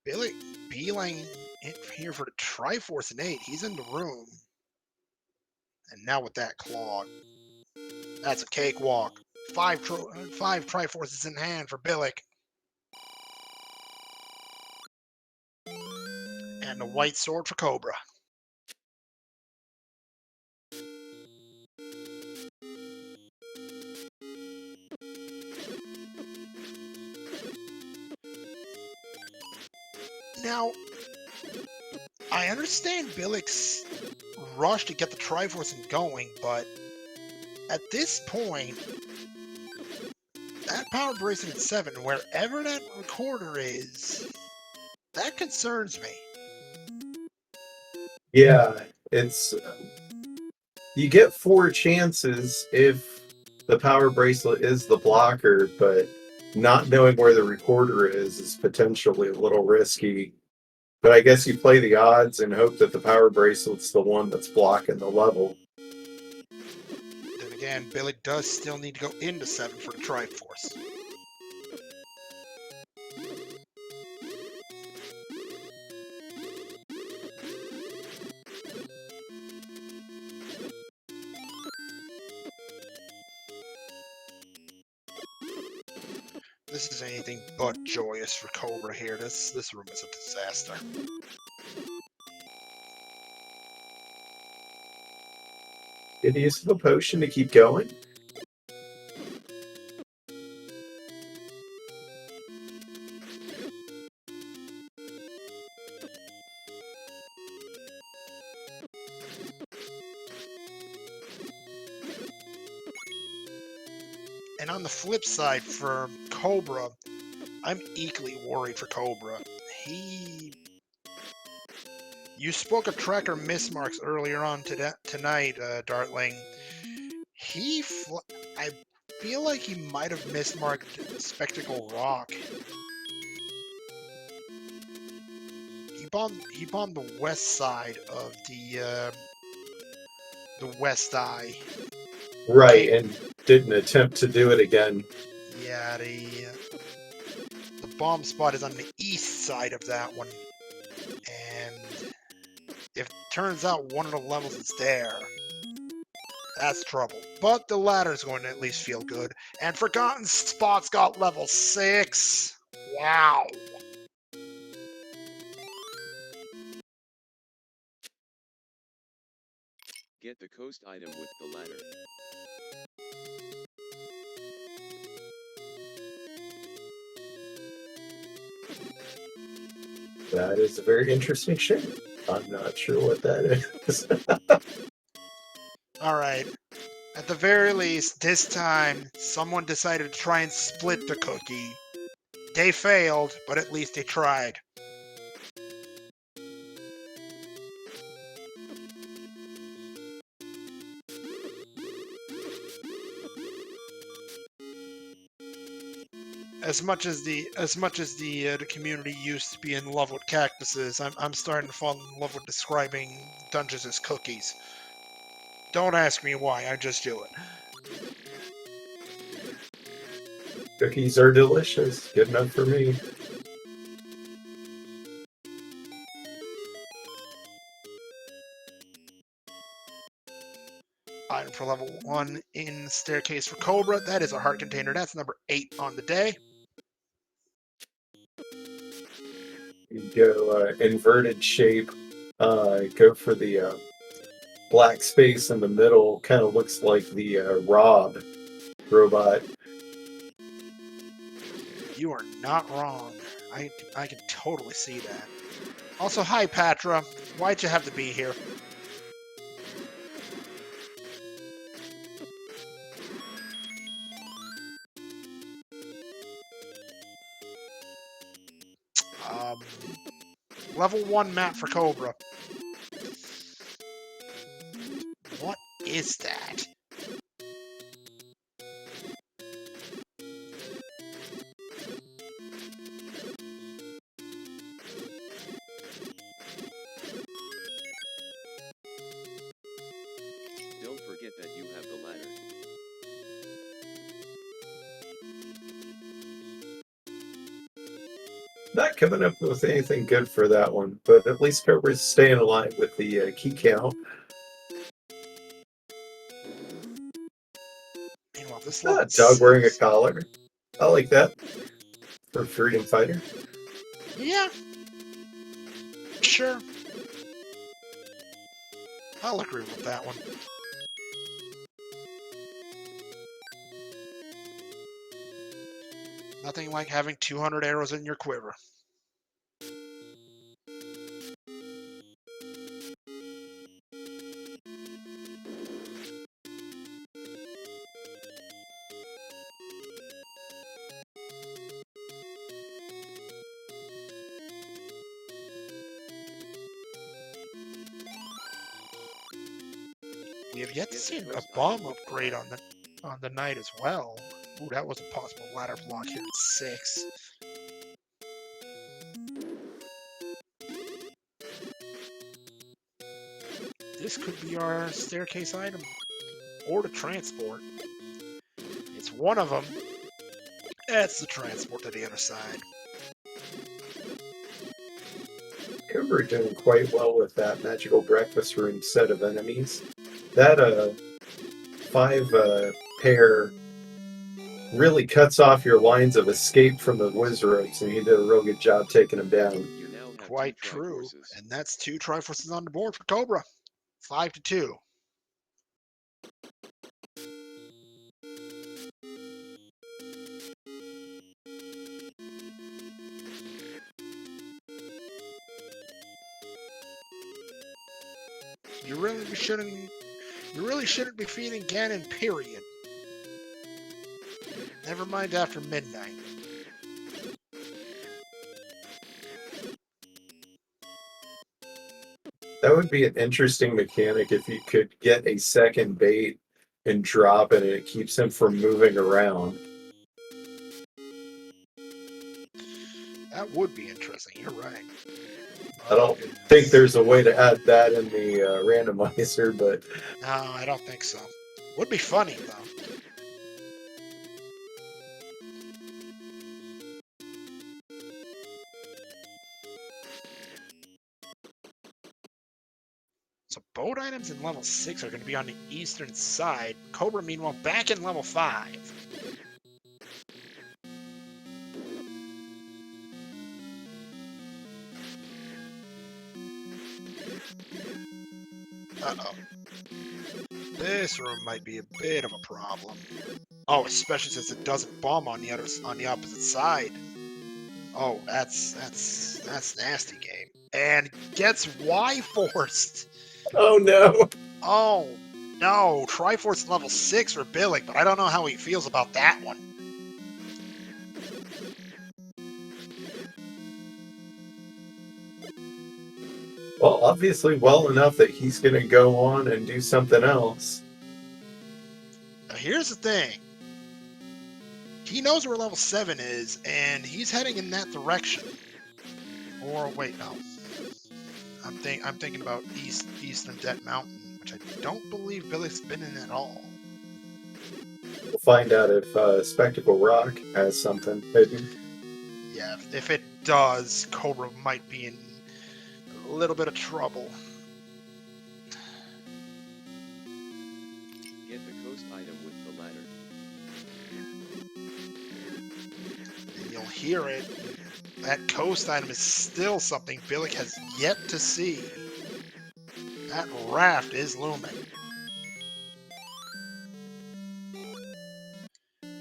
Billick beeline it here for the Triforce and 8. He's in the room. And now with that Claw. That's a cakewalk. Five Triforces in hand for Billick. And a white sword for Cobra. Now, I understand Billick's rush to get the Triforce going, but at this point, that power bracelet at 7, wherever that recorder is, that concerns me.
Yeah, it's you get 4 chances if the power bracelet is the blocker, but not knowing where the recorder is potentially a little risky. But I guess you play the odds and hope that the power bracelet's the one that's blocking the level.
Then again, Billick does still need to go into 7 for the Triforce. This is anything but joyous for Cobra here. This room is a disaster.
Did he use the potion to keep going?
And on the flip side, for Cobra, I'm equally worried for Cobra. You spoke of tracker mismarks earlier on tonight, Dartling. I feel like he might have mismarked Spectacle Rock. He bombed the west side of the west eye.
Right, and didn't attempt to do it again.
Yeah, the bomb spot is on the east side of that one. And if it turns out one of the levels is there, that's trouble. But the ladder's going to at least feel good. And Forgotten Spots got level 6. Wow.
Get the coast item with the ladder.
That is a very interesting shape. I'm not sure what that is.
Alright. At the very least, this time, someone decided to try and split the cookie. They failed, but at least they tried. As much as the community used to be in love with cactuses, I'm starting to fall in love with describing dungeons as cookies. Don't ask me why, I just do it.
Cookies are delicious. Good enough for me.
for level 1 in Staircase for Cobra. That is a heart container. That's number 8 on the day.
You go inverted shape. Go for the black space in the middle. Kind of looks like the Rob robot.
You are not wrong. I can totally see that. Also, hi, Patra. Why'd you have to be here? Level 1 map for Cobra. What is that?
Don't forget that you have the ladder.
Not coming up with anything good for that one, but at least Cobra's staying alive with the key count.
Meanwhile, this level
Dog wearing a
6.
collar. I like that. For Freedom Fighter.
Yeah. Sure. I'll agree with that one. Nothing like having 200 arrows in your quiver. We have yet to see a bomb upgrade on the night as well. Ooh, that was a possible ladder block here at 6. This could be our staircase item. Or the transport. It's one of them. That's the transport to the other side.
Cobra doing quite well with that magical breakfast room set of enemies. That 5 pair really cuts off your lines of escape from the wizards, and you did a real good job taking them down.
You now have
Quite
2
true.
Triforces.
And that's 2 Triforces on the board for Cobra. 5-2. You really shouldn't be feeding Ganon, period. Never mind after midnight.
That would be an interesting mechanic if you could get a second bait and drop it, and it keeps him from moving around.
That would be interesting. You're right.
I don't think there's a way to add that in the randomizer, but
No, I don't think so. Would be funny though. So boat items in level 6 are going to be on the eastern side. Cobra, meanwhile, back in level 5. Uh-oh. This room might be a bit of a problem. Oh, especially since it doesn't bomb on the opposite side. Oh, that's nasty game. And gets Y forced.
oh no!
Oh no, Triforce level 6 for Billick, but I don't know how he feels about that one.
Well, obviously well enough that he's going to go on and do something else.
Now, here's the thing. He knows where level 7 is, and he's heading in that direction. Or wait, no. I'm thinking about Eastern Dead Mountain, which I don't believe Billick's been in at all.
We'll find out if Spectacle Rock has something, maybe.
Yeah, if it does, Cobra might be in a little bit of trouble.
coast item with the ladder.
And you'll hear it. That coast item is still something Billick has yet to see. That raft is looming.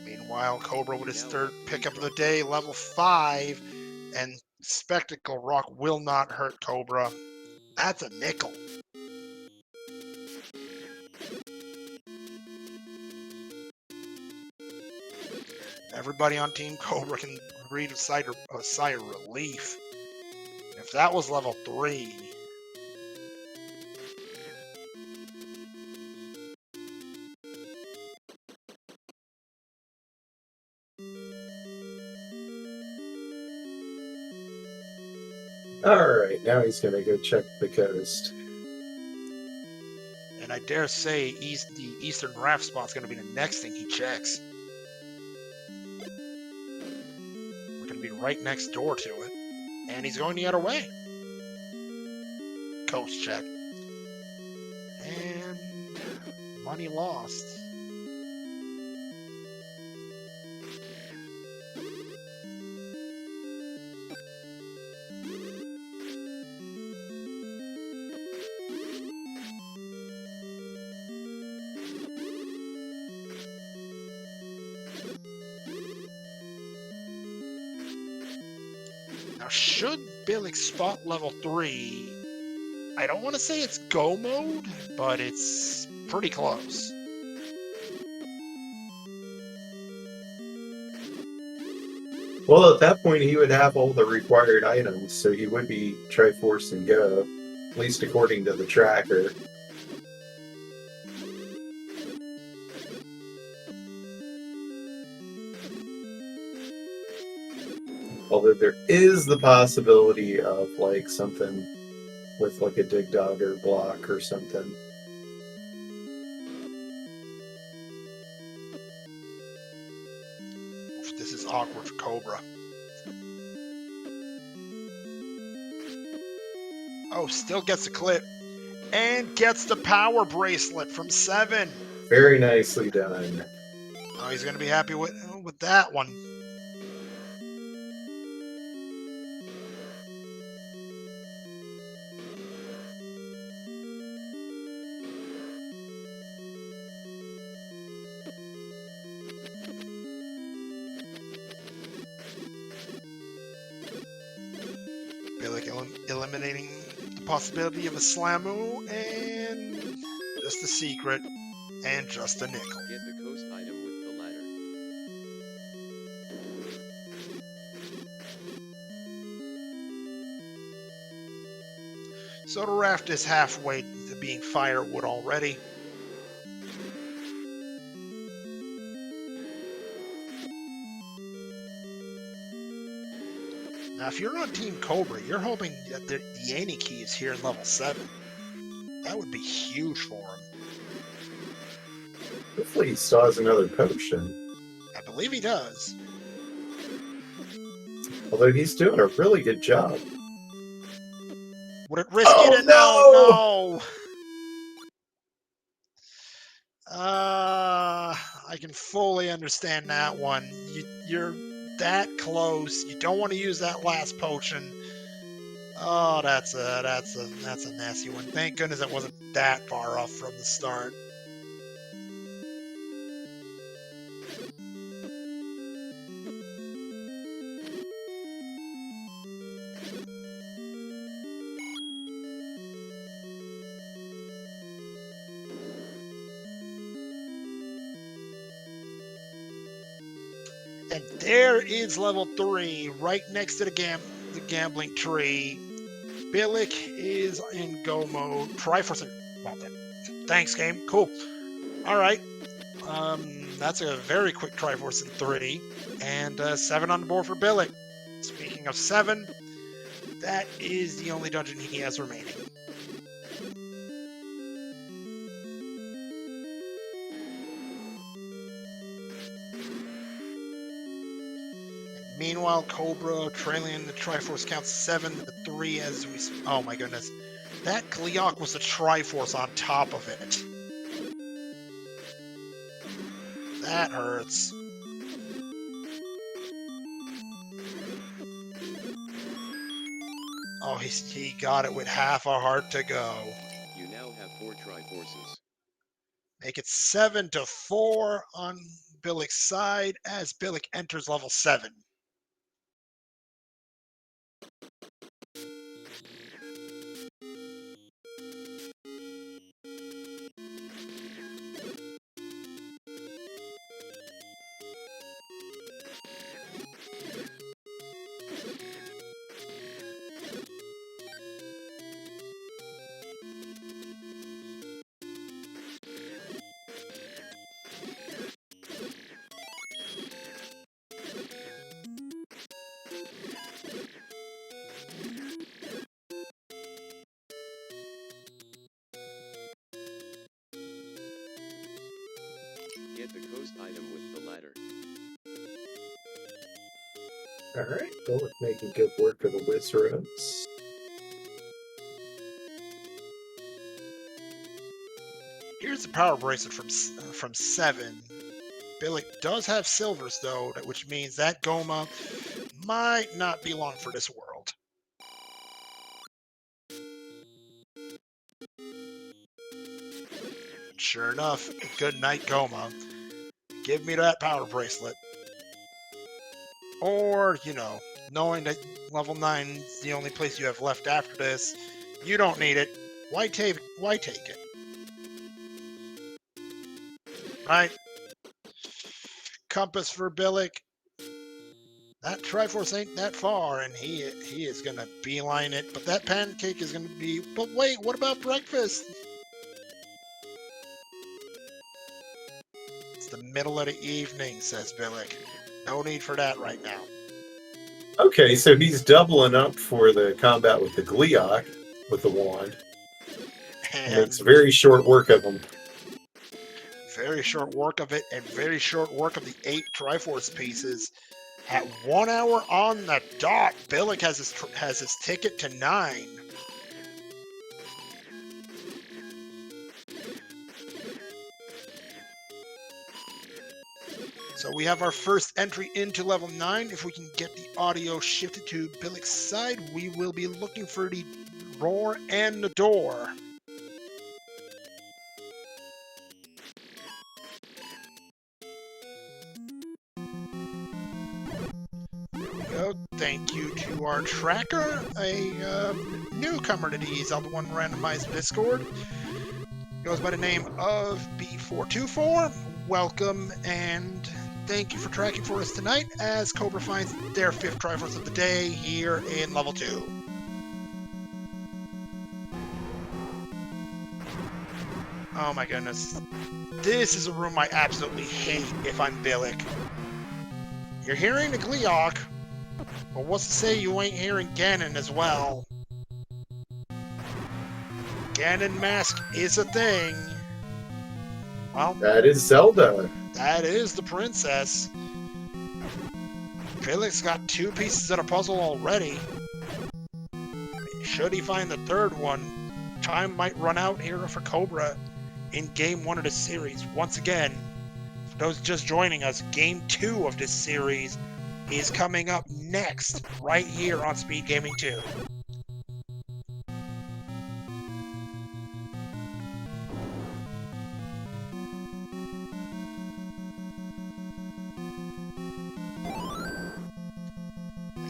Meanwhile, Cobra with his third pickup of the day, level 5, and Spectacle Rock will not hurt Cobra. That's a nickel. Everybody on Team Cobra can breathe a sigh of relief. If that was level 3...
Alright, now he's gonna go check the coast.
And I dare say the eastern raft spot's going to be the next thing he checks. We're going to be right next door to it. And he's going the other way. Coast check. And money lost. Now, should Billick spot level 3, I don't want to say it's go mode, but it's pretty close.
Well, at that point, he would have all the required items, so he would be Triforce and go, at least according to the tracker. Although there is the possibility of, like, something with, like, a dig dog or block or something.
This is awkward for Cobra. Oh, still gets the clip. And gets the power bracelet from 7.
Very nicely done.
Oh, he's going to be happy with that one. Billick eliminating the possibility of a Slamu, and just a secret, and just a nickel.
Get the coast item with the ladder.
So the raft is halfway to being firewood already. Now, if you're on Team Cobra, you're hoping that the Yanni key is here in level 7. That would be huge for him.
Hopefully he still has another potion.
I believe he does.
Although he's doing a really good job.
Would it risk
Oh,
it?
no!
I can fully understand that one. You're that close. You don't want to use that last potion. Oh, that's a nasty one. Thank goodness it wasn't that far off from the start. And there is level 3, right next to the gambling tree. Billick is in go mode. Triforce. Well, thanks, game. Cool. All right. That's a very quick Triforce in 3, and 7 on the board for Billick. Speaking of 7, that is the only dungeon he has remaining. Meanwhile, Cobra trailing the Triforce counts 7 to 3 as we... Oh my goodness. That Gleeok was a Triforce on top of it. That hurts. Oh, he got it with half a heart to go.
You now have 4 Triforces.
Make it 7-4 on Billick's side as Billick enters level 7.
Get the coast item with the ladder.
Alright, Billick making good work of the Wizards.
Here's the power bracelet from 7. Billick does have silvers though, which means that Goma might not be long for this world. Sure enough, good night, Goma. Give me that power bracelet. Or, you know, knowing that level 9 is the only place you have left after this, you don't need it. Why take it? Right? Compass for Billick. That Triforce ain't that far, and he is gonna beeline it. But that pancake is gonna be. But wait, what about breakfast? It's the middle of the evening, says Billick. No need for that right now.
Okay, so he's doubling up for the combat with the Gleeok with the wand. And makes very short work of him.
Very short work of it, and very short work of the 8 Triforce pieces. At 1 hour on the dot, Billick has his ticket to 9. So we have our first entry into level 9. If we can get the audio shifted to Billick's side, we will be looking for the roar and the door. Go. Thank you to our tracker, a newcomer to the Zelda 1 randomized Discord. Goes by the name of B424. Welcome and thank you for tracking for us tonight as Cobra finds their 5th Triforce of the day here in level 2. Oh my goodness. This is a room I absolutely hate if I'm Billick. You're hearing the Gleeok, but what's to say you ain't hearing Ganon as well? Ganon mask is a thing. Well,
That is Zelda.
that is the princess. Billick's got 2 pieces of the puzzle already. Should he find the 3rd one, time might run out here for Cobra in Game 1 of the series. Once again, for those just joining us, Game 2 of this series is coming up next, right here on SpeedGaming 2.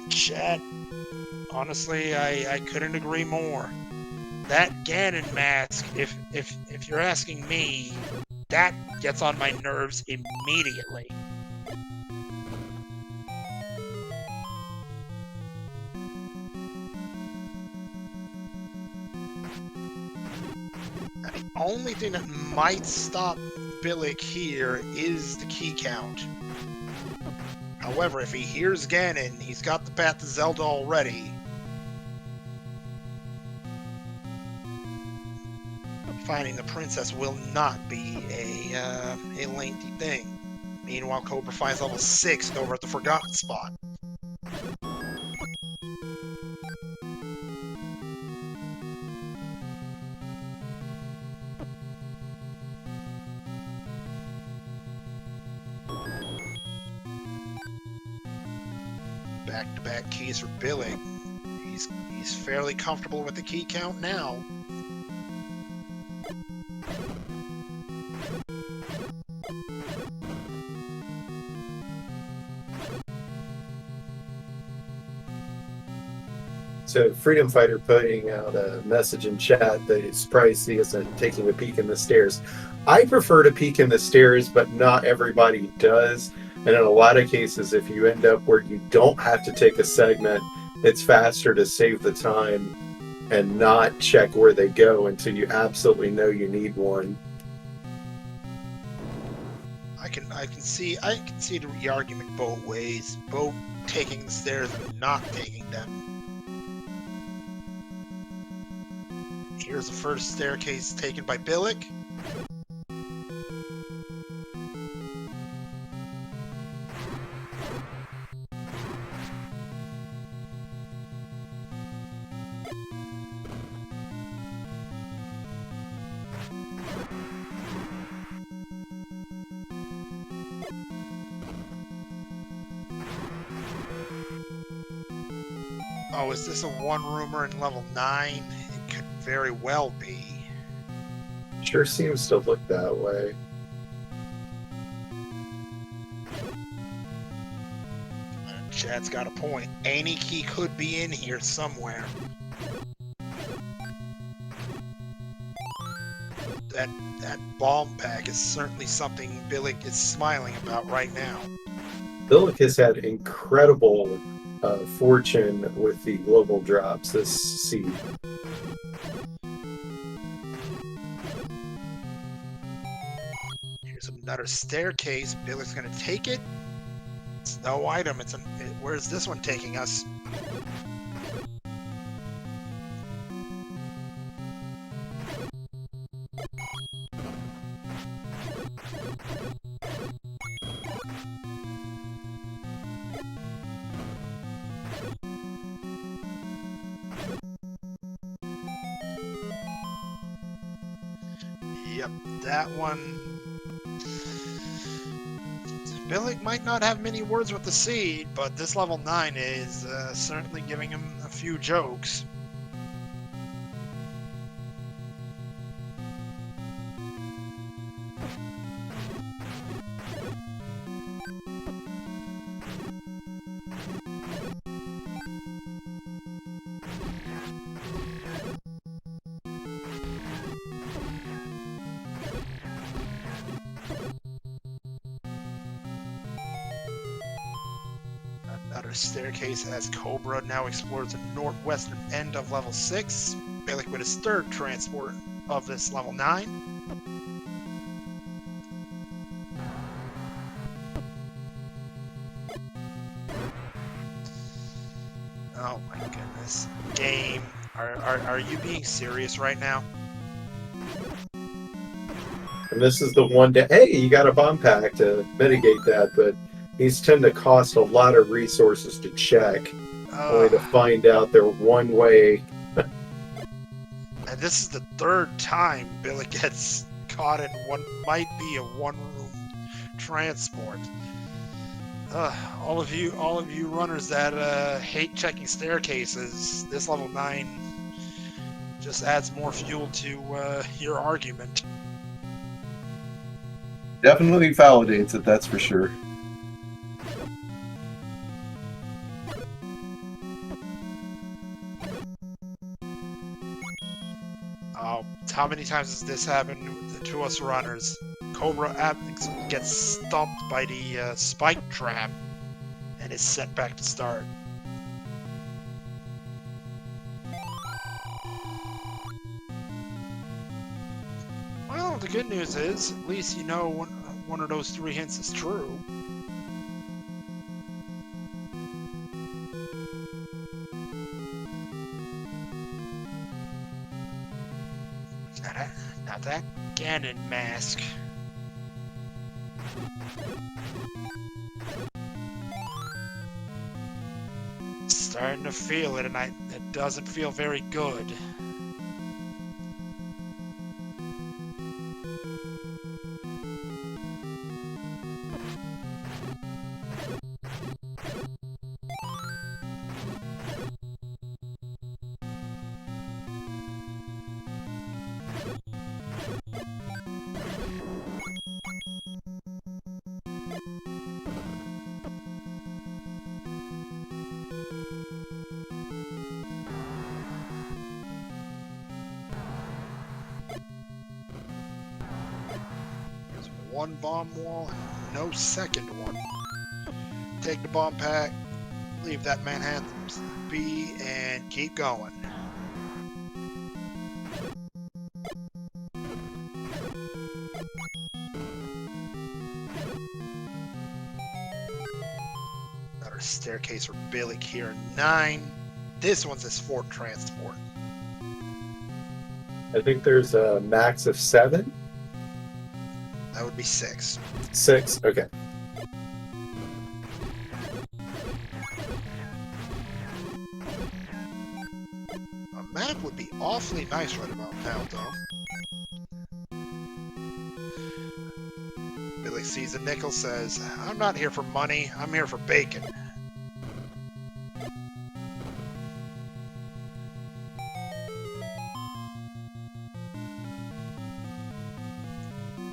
Chat, honestly, I couldn't agree more. That Ganon mask, if you're asking me, that gets on my nerves immediately. The only thing that might stop Billick here is the key count. However, if he hears Ganon, he's got the path to Zelda already. Finding the princess will not be a lengthy thing. Meanwhile, Cobra finds level 6 over at the Forgotten spot. Back-to-back keys for Billick. He's fairly comfortable with the key count now.
So Freedom Fighter putting out a message in chat that he's surprised he isn't taking a peek in the stairs. I prefer to peek in the stairs, but not everybody does. And in a lot of cases, if you end up where you don't have to take a segment, it's faster to save the time and not check where they go until you absolutely know you need one.
I can see the argument both ways, both taking the stairs and not taking them. Here's the first staircase taken by Billick. Oh, is this a one-roomer in level 9? It could very well be.
Sure seems to look that way.
Chad's got a point. Any key could be in here somewhere. That bomb pack is certainly something Billick is smiling about right now.
Billick has had incredible fortune with the global drops this seed.
Here's another staircase. Billick's gonna take it. It's no item. Where's this one taking us? Yep, that one. Billick might not have many words with the seed, but this level 9 is certainly giving him a few jokes. Another staircase as Cobra now explores the northwestern end of level 6. Billick with his third transport of this level 9. Oh my goodness. Game. Are you being serious right now?
And this is the one to, hey, you got a bomb pack to mitigate that, but these tend to cost a lot of resources to check, only to find out they're one way.
And this is the third time Billick gets caught in what might be a one-room transport. All of you runners that hate checking staircases, this level 9 just adds more fuel to your argument.
Definitely validates it, that's for sure.
Oh, how many times has this happened to us runners? Cobra gets stumped by the spike trap and is sent back to start. Well, the good news is, at least you know one of those 3 hints is true. Not that Ganon mask. Starting to feel it, and it doesn't feel very good. one bomb wall and no second one. Take the bomb pack, leave that Manhattan be, and keep going. Another staircase for Billick here, 9. This one's his 4th transport.
I think there's a max of 7.
That would be 6.
6, okay.
A map would be awfully nice right about now, though. Billick sees a nickel, says, "I'm not here for money, I'm here for bacon."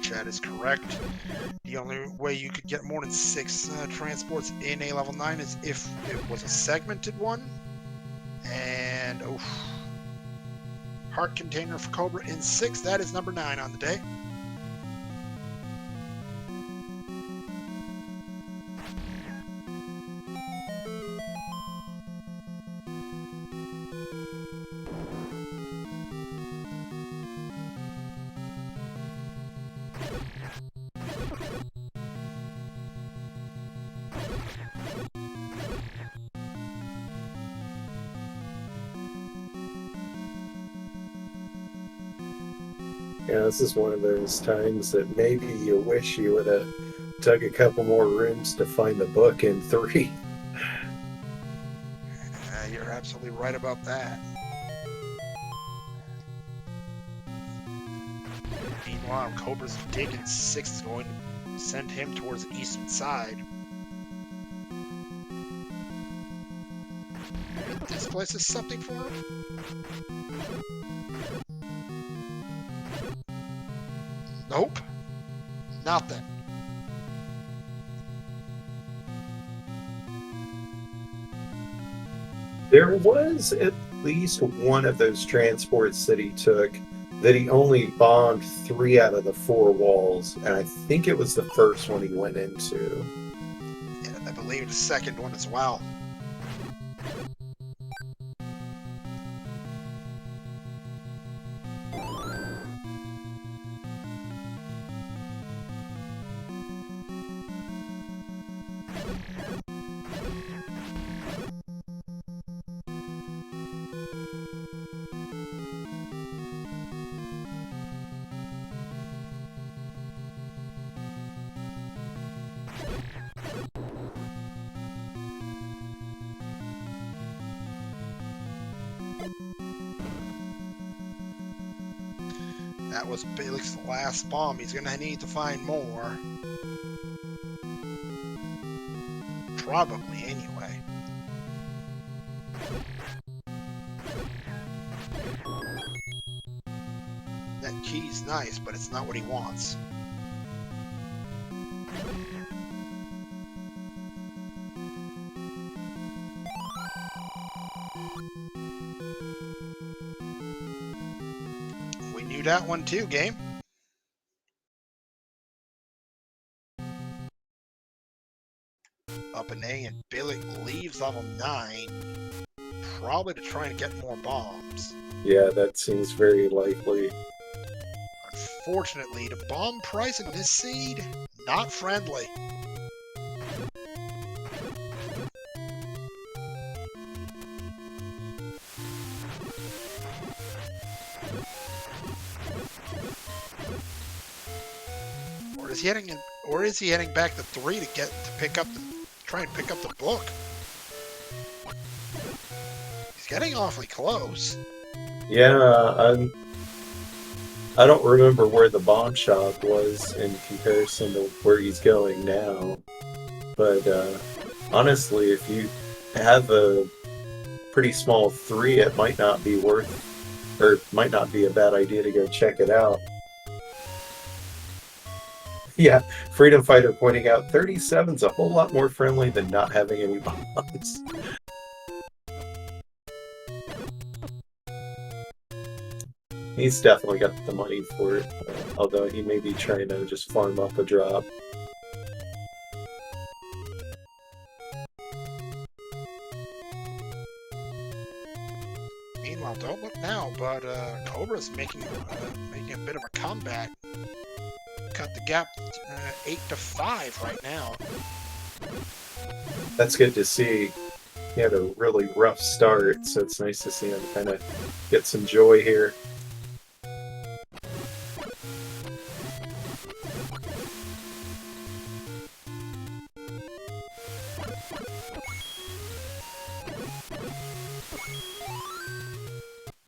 Chad is correct. The only way you could get more than 6 transports in a level 9 is if it was a segmented one. And heart container for Cobra in 6. That is number 9 on the day.
Yeah, this is one of those times that maybe you wish you would have dug a couple more rooms to find the book in 3.
You're absolutely right about that. Meanwhile, Cobra's digging 6 is going to send him towards the eastern side. Maybe this place is something for him? Nope. Nothing.
There was at least one of those transports that he took that he only bombed 3 out of the 4 walls, and I think it was the first one he went into.
And I believe the second one as well. That was Billick's last bomb. He's gonna need to find more. Probably, anyway. That key's nice, but it's not what he wants. We knew that one too, game. Up an A, and Billick leaves level 9, probably to try and get more bombs.
Yeah, that seems very likely.
Unfortunately, the bomb price in this seed, not friendly. Or is he heading back to 3 to try and pick up the book? He's getting awfully close.
Yeah, I don't remember where the bomb shop was in comparison to where he's going now. But honestly, if you have a pretty small 3, it might not be might not be a bad idea to go check it out. Yeah, Freedom Fighter pointing out 37's a whole lot more friendly than not having any bombs. He's definitely got the money for it, although he may be trying to just farm up a drop.
Meanwhile, don't look now, but Cobra's making a bit of a comeback. Cut the gap 8-5 right now.
That's good to see. He had a really rough start, so it's nice to see him kind of get some joy here.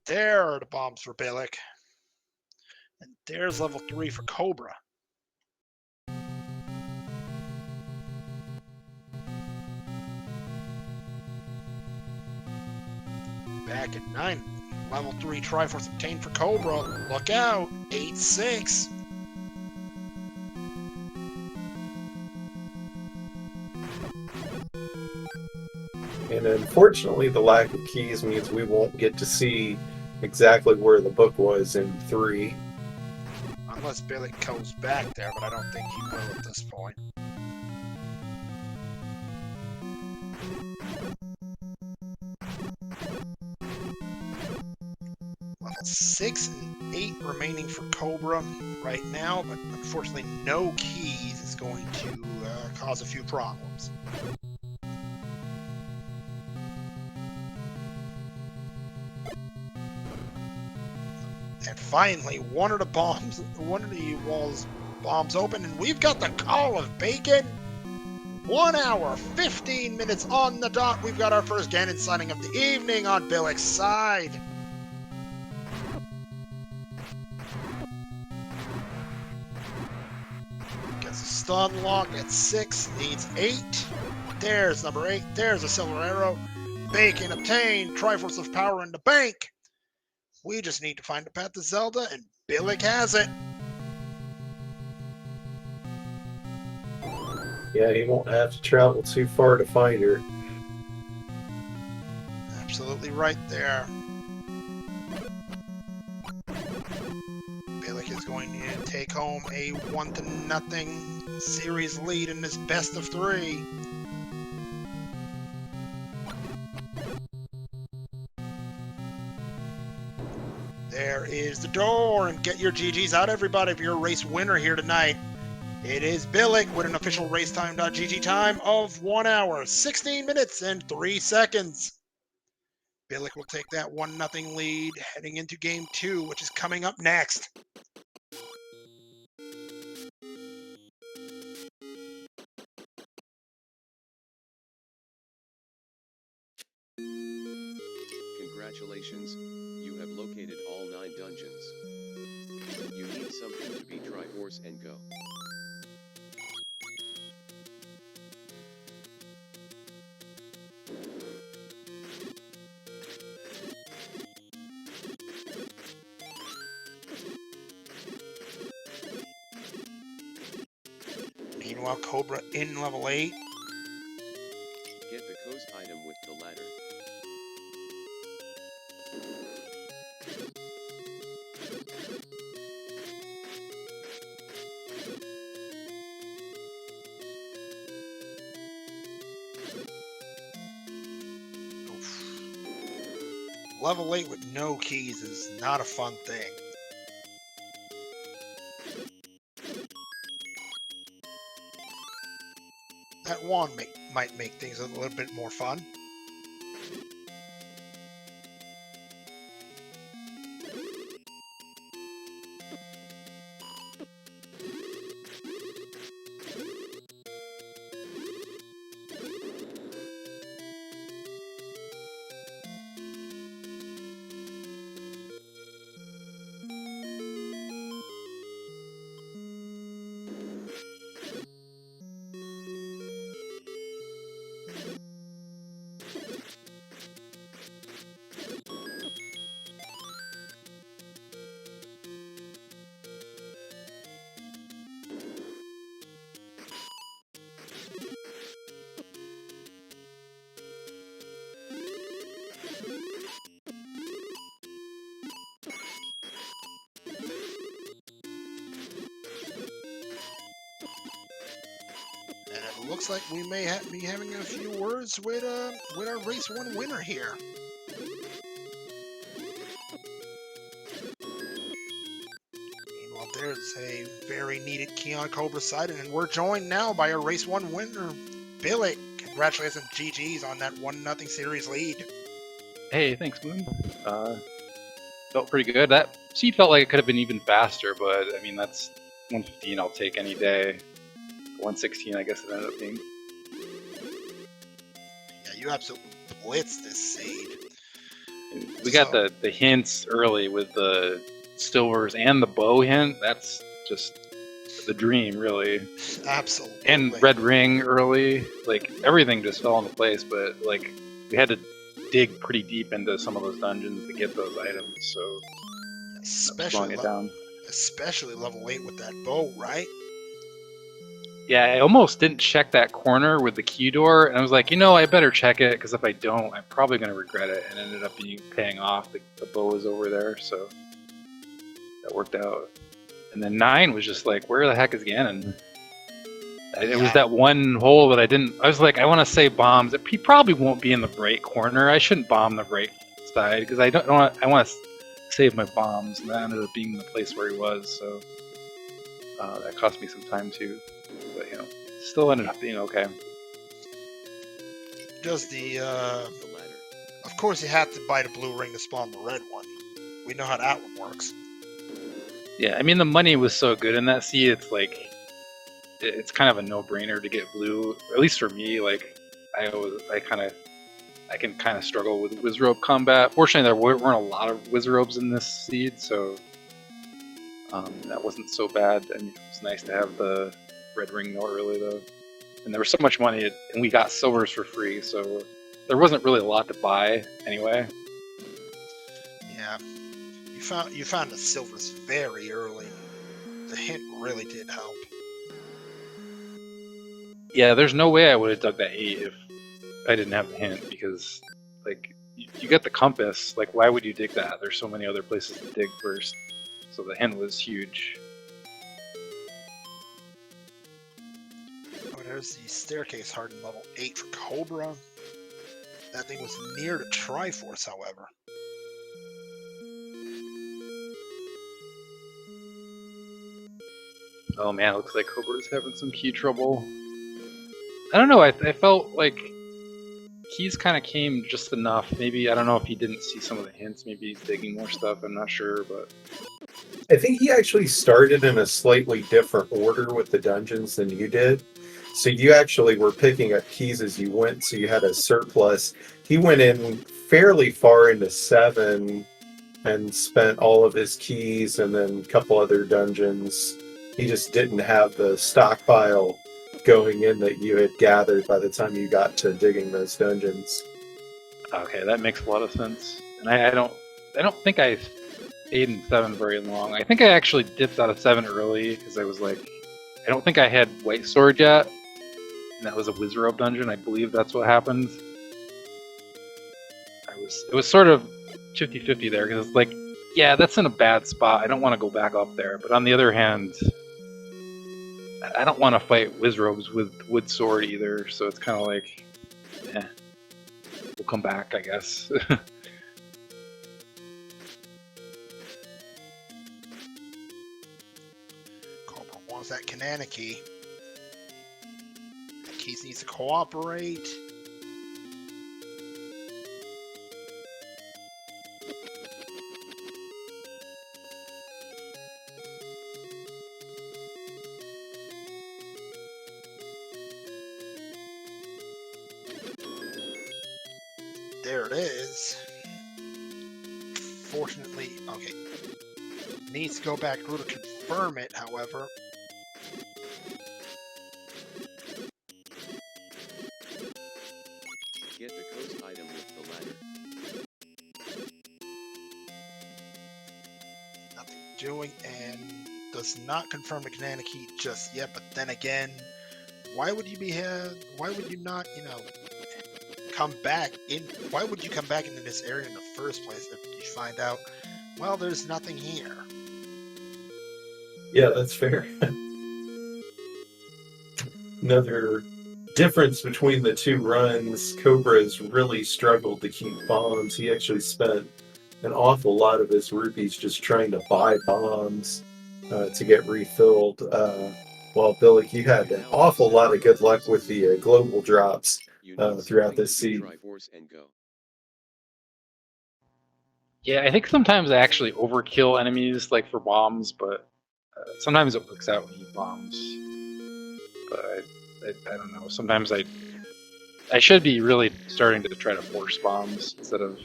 There are the bombs for Billick. And there's level 3 for Cobra. Back at 9. Level 3 Triforce obtained for Cobra. Look out! 8-6.
And unfortunately, the lack of keys means we won't get to see exactly where the book was in 3.
Unless Billick goes back there, but I don't think he will at this point. Level 6 and 8 remaining for Cobra right now, but unfortunately no keys is going to cause a few problems. And finally, one of the walls bombs open, and we've got the call of bacon. 1 hour, 15 minutes on the dot. We've got our first Ganon sighting of the evening on Billick's side. Gets a stun lock at 6, needs 8. There's number 8. There's a silver arrow. Bacon obtained. Triforce of power in the bank. We just need to find the path to Zelda, and Billick has it.
Yeah, he won't have to travel too far to find her.
Absolutely right there. Billick is going to take home a 1-0 series lead in this best of 3. There is the door, and get your GGs out, everybody, if you're a race winner here tonight. It is Billick with an official racetime.gg time of 1 hour, 16 minutes, and 3 seconds. Billick will take that 1-0 lead heading into game 2, which is coming up next.
Congratulations, you have located all 9 dungeons. You need something to beat Triforce and go.
Meanwhile, Cobra in level 8.
Get the coast item with the ladder.
Oof. Level 8 with no keys is not a fun thing. That wand might make things a little bit more fun. looks like we may be having a few words with our race 1 winner here. Meanwhile, there's a very needed key on Cobra side, and we're joined now by our race 1 winner, Billick. Congratulations, GG's on that 1-0 series lead.
Hey, thanks, Moon. Felt pretty good. That seed felt like it could have been even faster, but I mean, that's 115 I'll take any day. 116, I guess it ended up being.
Yeah, you absolutely blitzed this seed.
We got the hints early with the silvers and the bow hint. That's just the dream, really.
Absolutely.
And red ring early. Like, everything just fell into place, but like, we had to dig pretty deep into some of those dungeons to get those items, so slowing it down.
Especially level 8 with that bow, right?
Yeah, I almost didn't check that corner with the key door, and I was like, you know, I better check it, because if I don't, I'm probably going to regret it, and it ended up paying off. The bow was over there, so that worked out. And then 9 was just like, where the heck is Ganon? It was that one hole that I was like, I want to say bombs. He probably won't be in the right corner. I shouldn't bomb the right side, because I want to save my bombs, and that ended up being the place where he was, so that cost me some time too. But, you know, still ended up being okay.
Does the of course you have to bite a blue ring to spawn the red one. We know how that one works.
Yeah, I mean, the money was so good in that seed, it's like, it's kind of a no-brainer to get blue, at least for me. Like, I can kind of struggle with Wizrobe combat. Fortunately, there weren't a lot of Wizrobes in this seed, so that wasn't so bad. I mean, it was nice to have the red ring more early, though. And there was so much money, and we got silvers for free, so there wasn't really a lot to buy anyway.
Yeah, you found the silvers very early. The hint really did help.
Yeah, there's no way I would have dug that 8 if I didn't have the hint, because, like, you get the compass, like, why would you dig that? There's so many other places to dig first. So the hint was huge.
Oh, there's the staircase hardened level 8 for Cobra. That thing was near to Triforce, however.
Oh man, looks like Cobra's having some key trouble. I don't know, I felt like keys kind of came just enough. Maybe, I don't know if he didn't see some of the hints, maybe he's digging more stuff, I'm not sure, but...
I think he actually started in a slightly different order with the dungeons than you did. So you actually were picking up keys as you went, so you had a surplus. He went in fairly far into 7 and spent all of his keys and then a couple other dungeons. He just didn't have the stockpile going in that you had gathered by the time you got to digging those dungeons.
Okay, that makes a lot of sense. And I don't think I stayed in 7 very long. I think I actually dipped out of 7 early, because I was like, I don't think I had White Sword yet, and that was a Wizrobe dungeon. I believe that's what happened. It was sort of 50-50 there, because it's like, yeah, that's in a bad spot. I don't want to go back up there. But on the other hand, I don't want to fight Wizrobes with Wood Sword either, so it's kind of like, we'll come back, I guess.
Cobra wants that Kanana key. That key needs to cooperate. There it is. Fortunately, okay. Needs to go back through to confirm it, however.
Get the coast item with the ladder.
Nothing doing, and does not confirm the Kanana key just yet. But then again, why would you not, come back in? Why would you come back into this area in the first place if you find out, well, there's nothing here?
Yeah, that's fair. Another difference between the two runs, Cobra's really struggled to keep bombs. He actually spent an awful lot of his rupees just trying to buy bombs to get refilled. While Billick, you had an awful lot of good luck with the global drops throughout this seed.
Triforce and go.
Yeah, I think sometimes I actually overkill enemies like for bombs, but sometimes it works out when you bombs. But I don't know. Sometimes I should be really starting to try to force bombs instead of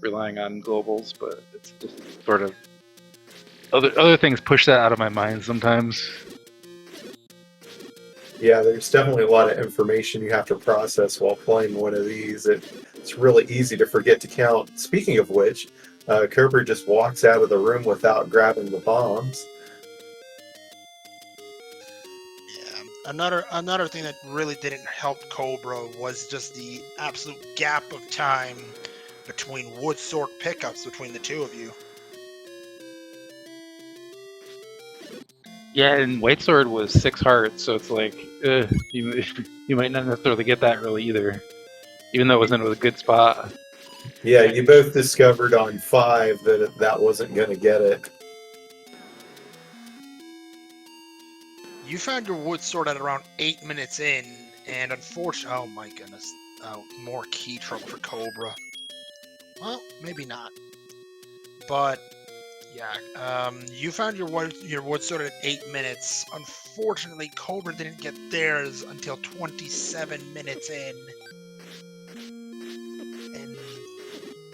relying on globals, but it's just sort of other things push that out of my mind sometimes.
Yeah, there's definitely a lot of information you have to process while playing one of these. It's really easy to forget to count. Speaking of which, Cobra just walks out of the room without grabbing the bombs.
Yeah, another thing that really didn't help Cobra was just the absolute gap of time between wood sword pickups between the two of you.
Yeah, and White Sword was 6 hearts, so it's like you might not necessarily get that really either, even though it was in a good spot.
Yeah, you both discovered on 5 that wasn't going to get it.
You found your wood sword at around 8 minutes in, and unfortunately, oh my goodness, more key trouble for Cobra. Well, maybe not, but yeah, you found your wood sword at 8 minutes. Unfortunately, Cobra didn't get theirs until 27 minutes in, and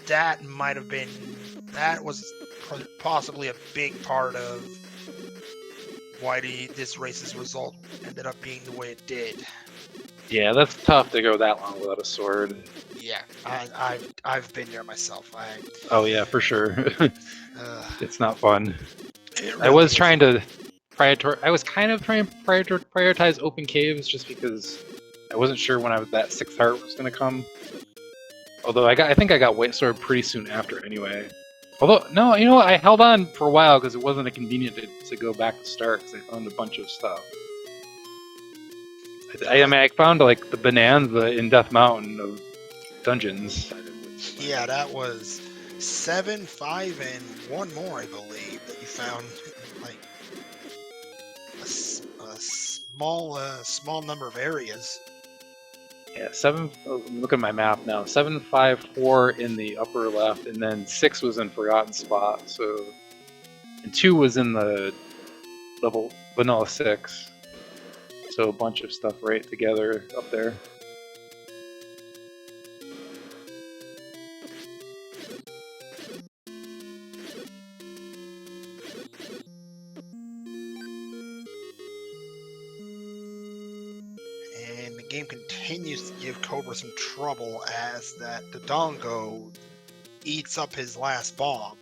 that was possibly a big part of why this race's result ended up being the way it did.
Yeah, that's tough to go that long without a sword.
Yeah, I've been there myself.
Oh yeah, for sure. It's not fun.
Really
I was trying to I was kind of trying to prioritize open caves just because I wasn't sure when that 6th heart was going to come. Although I think I got White Sword pretty soon after anyway. Although, no, you know what? I held on for a while because it wasn't convenient to go back to start because I found a bunch of stuff. I mean, I found like the Bonanza in Death Mountain of dungeons.
Yeah, that was 7, 5, and 1 more, I believe, that you found. Like a small number of areas.
Yeah, 7. Look at my map now. 7, 5, 4 in the upper left, and then 6 was in Forgotten Spot. So, and 2 was in the level vanilla 6. So a bunch of stuff right together up there.
And the game continues to give Cobra some trouble as that Dodongo eats up his last bomb.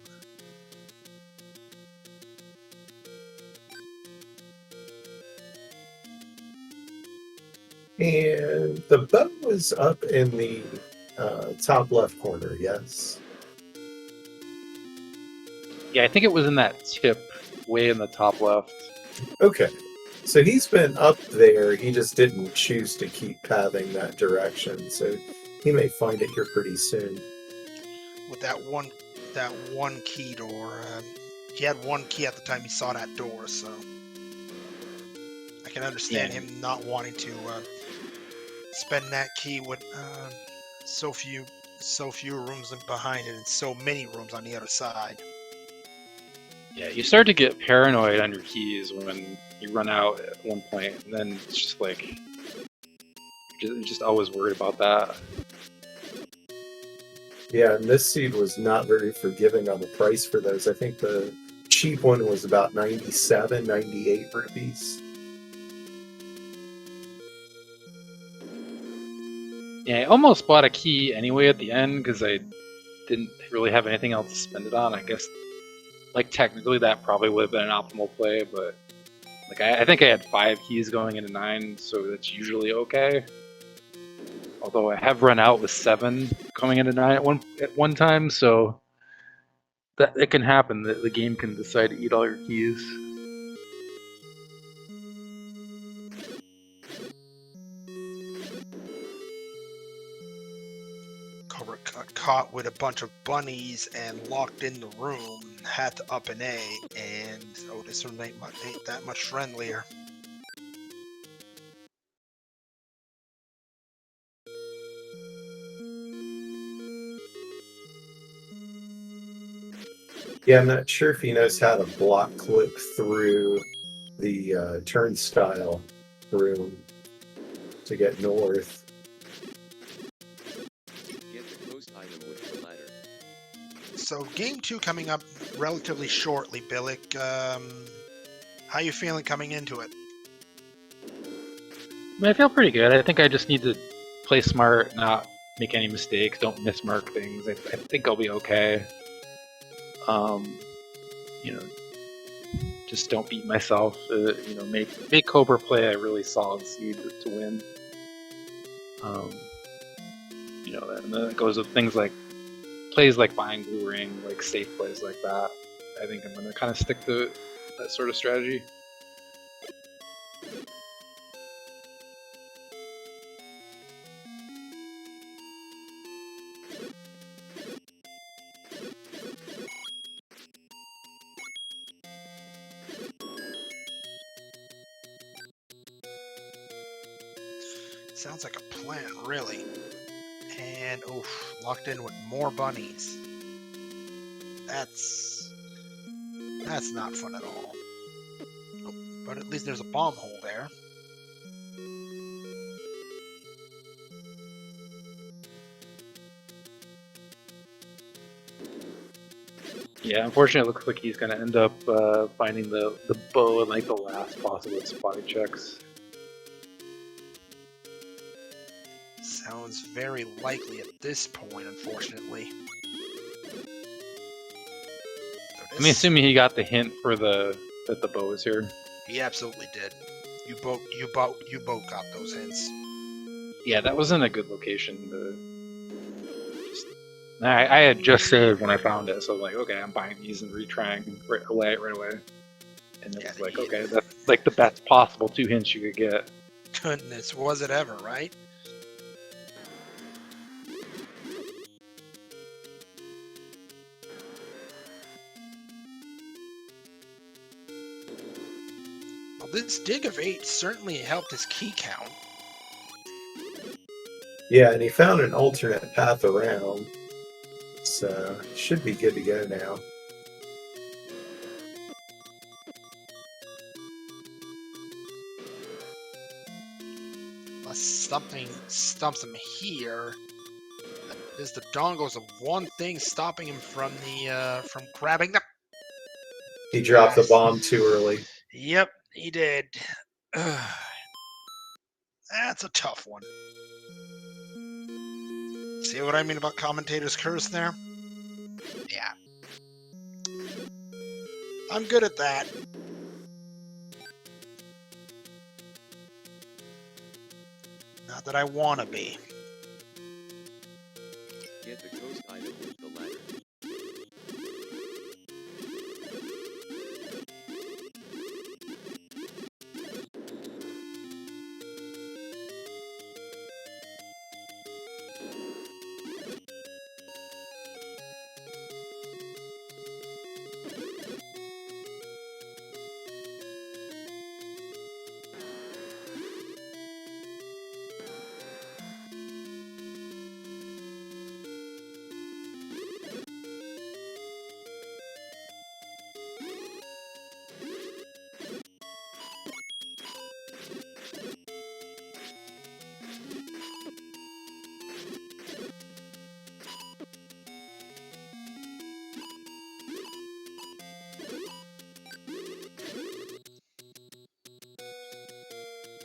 And the bow is up in the top left corner, yes?
Yeah, I think it was in that tip way in the top left.
Okay. So he's been up there, he just didn't choose to keep pathing that direction, so he may find it here pretty soon.
With that one key door. He had one key at the time he saw that door, so I can understand him not wanting to spend that key with so few rooms behind it and so many rooms on the other side.
Yeah, you start to get paranoid on your keys when you run out at one point, and then it's just like you're just always worried about that.
Yeah, and this seed was not very forgiving on the price for those. I think the cheap one was about 97, 98 rupees.
Yeah, I almost bought a key anyway at the end because I didn't really have anything else to spend it on. I guess, like, technically that probably would have been an optimal play, but like I think I had 5 keys going into 9, so that's usually okay. Although I have run out with 7 coming into 9 at one time, so that it can happen that the game can decide to eat all your keys.
got caught with a bunch of bunnies and locked in the room. Had to up an A, and oh, this one ain't that much friendlier.
Yeah, I'm not sure if he knows how to block clip through the turnstile room to get north.
Get the coast item with the ladder.
So game 2 coming up relatively shortly, Billick. How you feeling coming into it?
I mean, I feel pretty good. I think I just need to play smart, not make any mistakes, don't mismark things. I think I'll be okay. You know, just don't beat myself. You know, make Cobra play a really solid seed to win. You know, and then it goes with things like plays like buying blue ring, like safe plays like that. I think I'm gonna kind of stick to that sort of strategy.
Sounds like a plan, really. And oof, locked in with more bunnies. That's not fun at all. Oh, but at least there's a bomb hole there.
Yeah, unfortunately, it looks like he's gonna end up finding the bow in like the last possible spot he checks.
Sounds very likely at this point, unfortunately. So
I mean, assuming he got the hint for that the bow is here.
he absolutely did. You both got those hints.
Yeah, that wasn't a good location. I had just saved when I found it, so I was like, okay, I'm buying these and retrying right away. And it
Yeah,
was like, okay, that's like the best possible 2 hints you could get.
Goodness, was it ever, right? Well, this dig of 8 certainly helped his key count.
Yeah, and he found an alternate path around. So should be good to go now.
Unless something stumps him here. Is the dongle's the one thing stopping him from from grabbing the.
He dropped the bomb too early.
Yep, he did. That's a tough one. See what I mean about commentator's curse there? Yeah. I'm good at that. Not that I want to be.
Get the coast item with the ladder.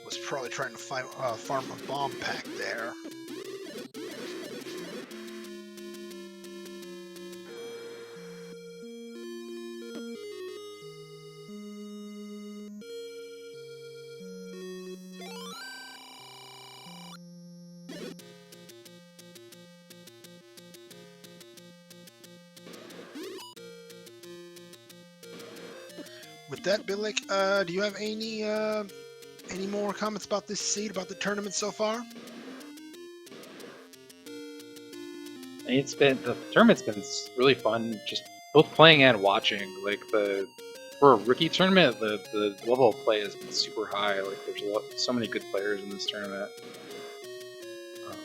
Was probably trying to farm a bomb pack there. With that, Billick, do you have any more comments about this seed, about the tournament so far?
And the tournament's been really fun, just both playing and watching. Like for a rookie tournament, the level of play has been super high. Like there's so many good players in this tournament. Um,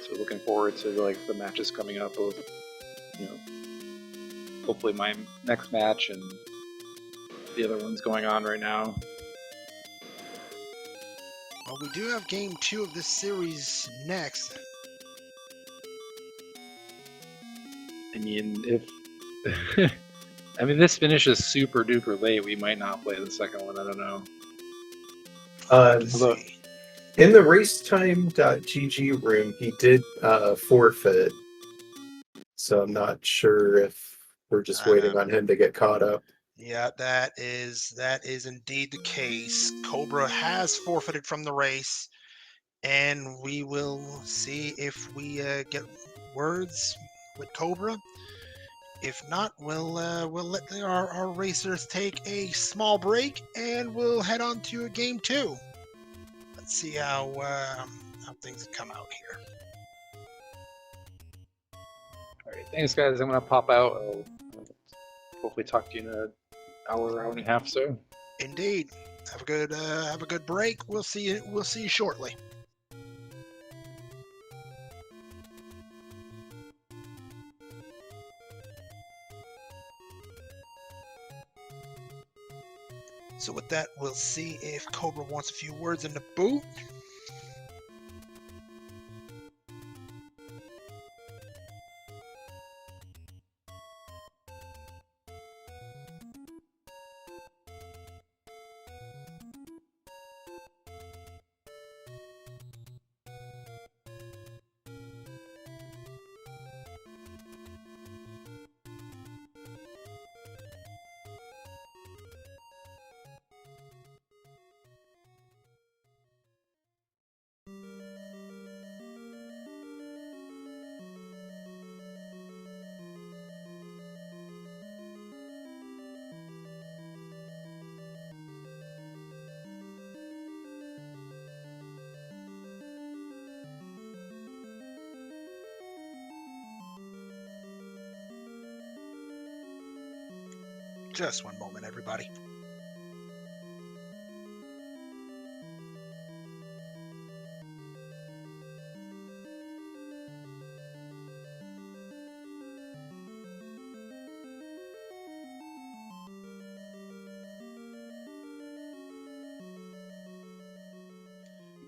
so looking forward to like the matches coming up. Both, you know, hopefully my next match and the other ones going on right now.
Well, we do have game 2 of this series next.
I mean, if this finishes super duper late, we might not play the second one. I don't know.
Look, in the racetime.gg room, he did forfeit. So I'm not sure if we're just waiting on him to get caught up.
Yeah, that is indeed the case. Cobra has forfeited from the race, and we will see if we get words with Cobra. If not, we'll let our racers take a small break, and we'll head on to game 2. Let's see how things come out here.
All right, thanks guys. I'm gonna pop out. I'll hopefully talk to you in an hour and a half. So.
Indeed. Have a good break. We'll see you shortly. So with that, we'll see if Cobra wants a few words in the boot. Just one moment, everybody.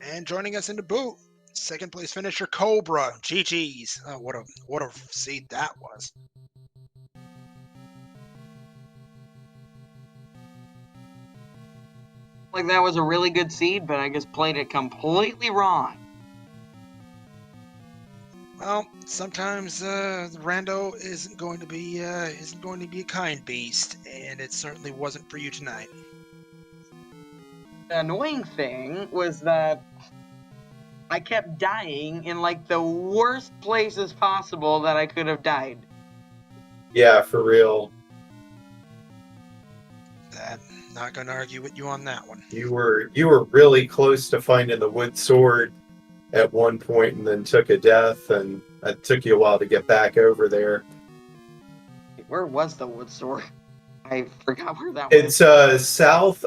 And joining us in the boot, second place finisher Cobra. GG's. Oh, what a seed that was.
Like that was a really good seed, but I just played it completely wrong.
Well, sometimes Rando isn't going to be a kind beast, and it certainly wasn't for you tonight.
The annoying thing was that I kept dying in like the worst places possible that I could have died.
Yeah, for real.
Not going to argue with you on that one.
You were really close to finding the wood sword at one point, and then took a death, and it took you a while to get back over there.
Where was the wood sword? I forgot where that was.
It's south.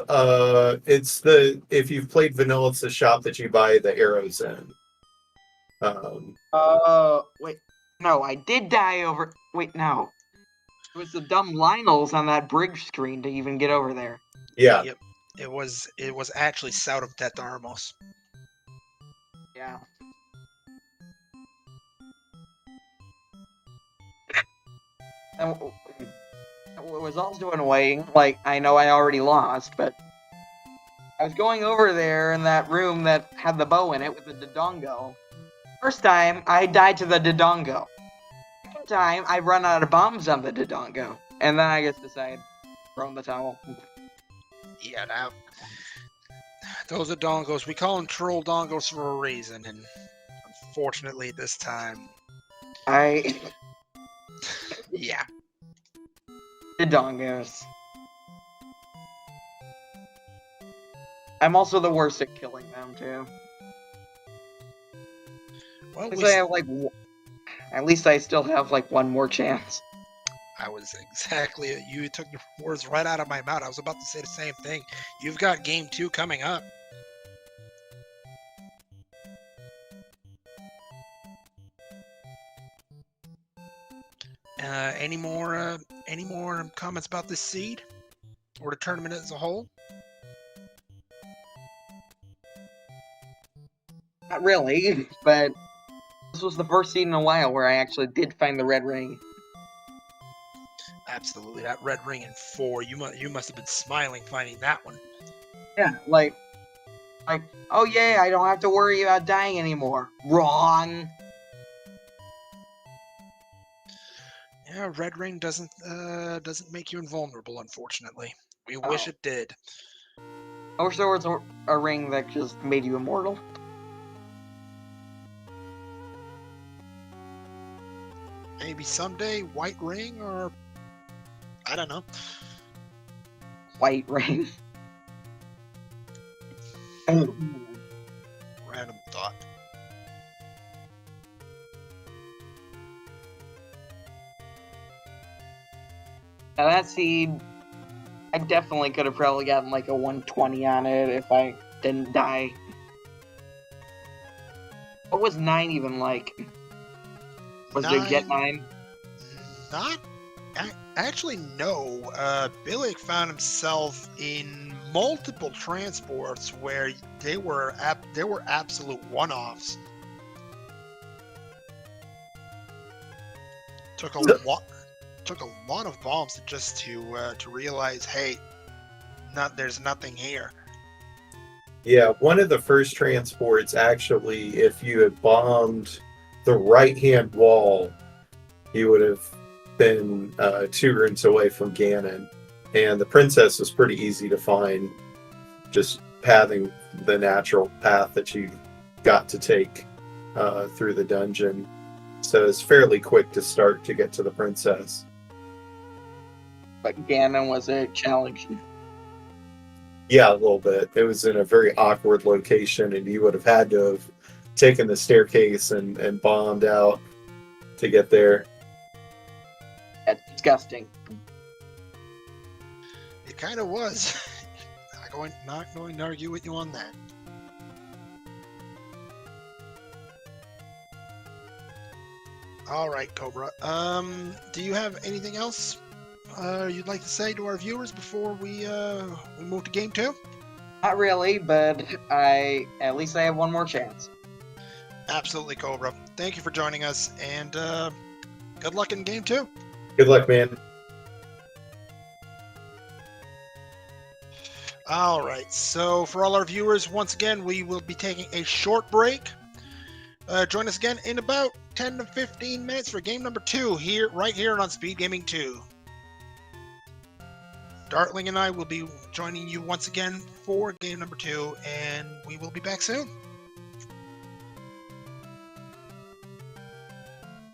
If you've played Vanilla, it's the shop that you buy the arrows in.
Wait. No, I did die over. Wait, no. It was the dumb Lionels on that bridge screen to even get over there.
Yeah.
Yep. It was actually south of Death Armos.
Yeah. And what was also annoying, like, I know I already lost, but I was going over there in that room that had the bow in it with the Dodongo. First time, I died to the Dodongo. Second time, I run out of bombs on the Dodongo. And then I just decided, throw in the towel.
Yeah, now those are dongos. We call them troll dongos for a reason, and unfortunately this time, yeah.
Dodongos. I'm also the worst at killing them, too.
Well,
Because I have, like, at least I still have like one more chance.
I was exactly, you took the words right out of my mouth. I was about to say the same thing. You've got game 2 coming up. Any more comments about this seed or the tournament as a whole?
Not really, but this was the first seed in a while where I actually did find the red ring.
Absolutely, that red ring in 4. You must have been smiling finding that one.
Yeah, like, oh yeah, I don't have to worry about dying anymore. Wrong.
Yeah, red ring doesn't make you invulnerable, unfortunately. We wish it did.
I wish there was a ring that just made you immortal.
Maybe someday, white ring, or I don't know.
White ring.
Random thought.
Now that seed, I definitely could have probably gotten like a 120 on it if I didn't die. What was 9 even like? Was it get 9?
Not actually, no. Billick found himself in multiple transports where they were absolute one-offs. Took a lot of bombs just to realize, hey, there's nothing here.
Yeah, one of the first transports, actually, if you had bombed the right-hand wall, you would have been 2 rooms away from Ganon. And the princess was pretty easy to find, just pathing the natural path that you got to take through the dungeon. So it's fairly quick to start to get to the princess.
But Ganon was a challenge.
Yeah, a little bit. It was in a very awkward location, and you would have had to have taken the staircase and bombed out to get there.
That's disgusting.
It kind of was. Not going to argue with you on that. All right, Cobra. Do you have anything else you'd like to say to our viewers before we move to game 2?
Not really, but at least I have one more chance.
Absolutely, Cobra. Thank you for joining us, and good luck in game 2.
Good luck, man.
All right, so for all our viewers, once again, we will be taking a short break. Join us again in about 10 to 15 minutes for game number 2 right here on Speed Gaming 2. Dartling and I will be joining you once again for game number 2, and we will be back soon.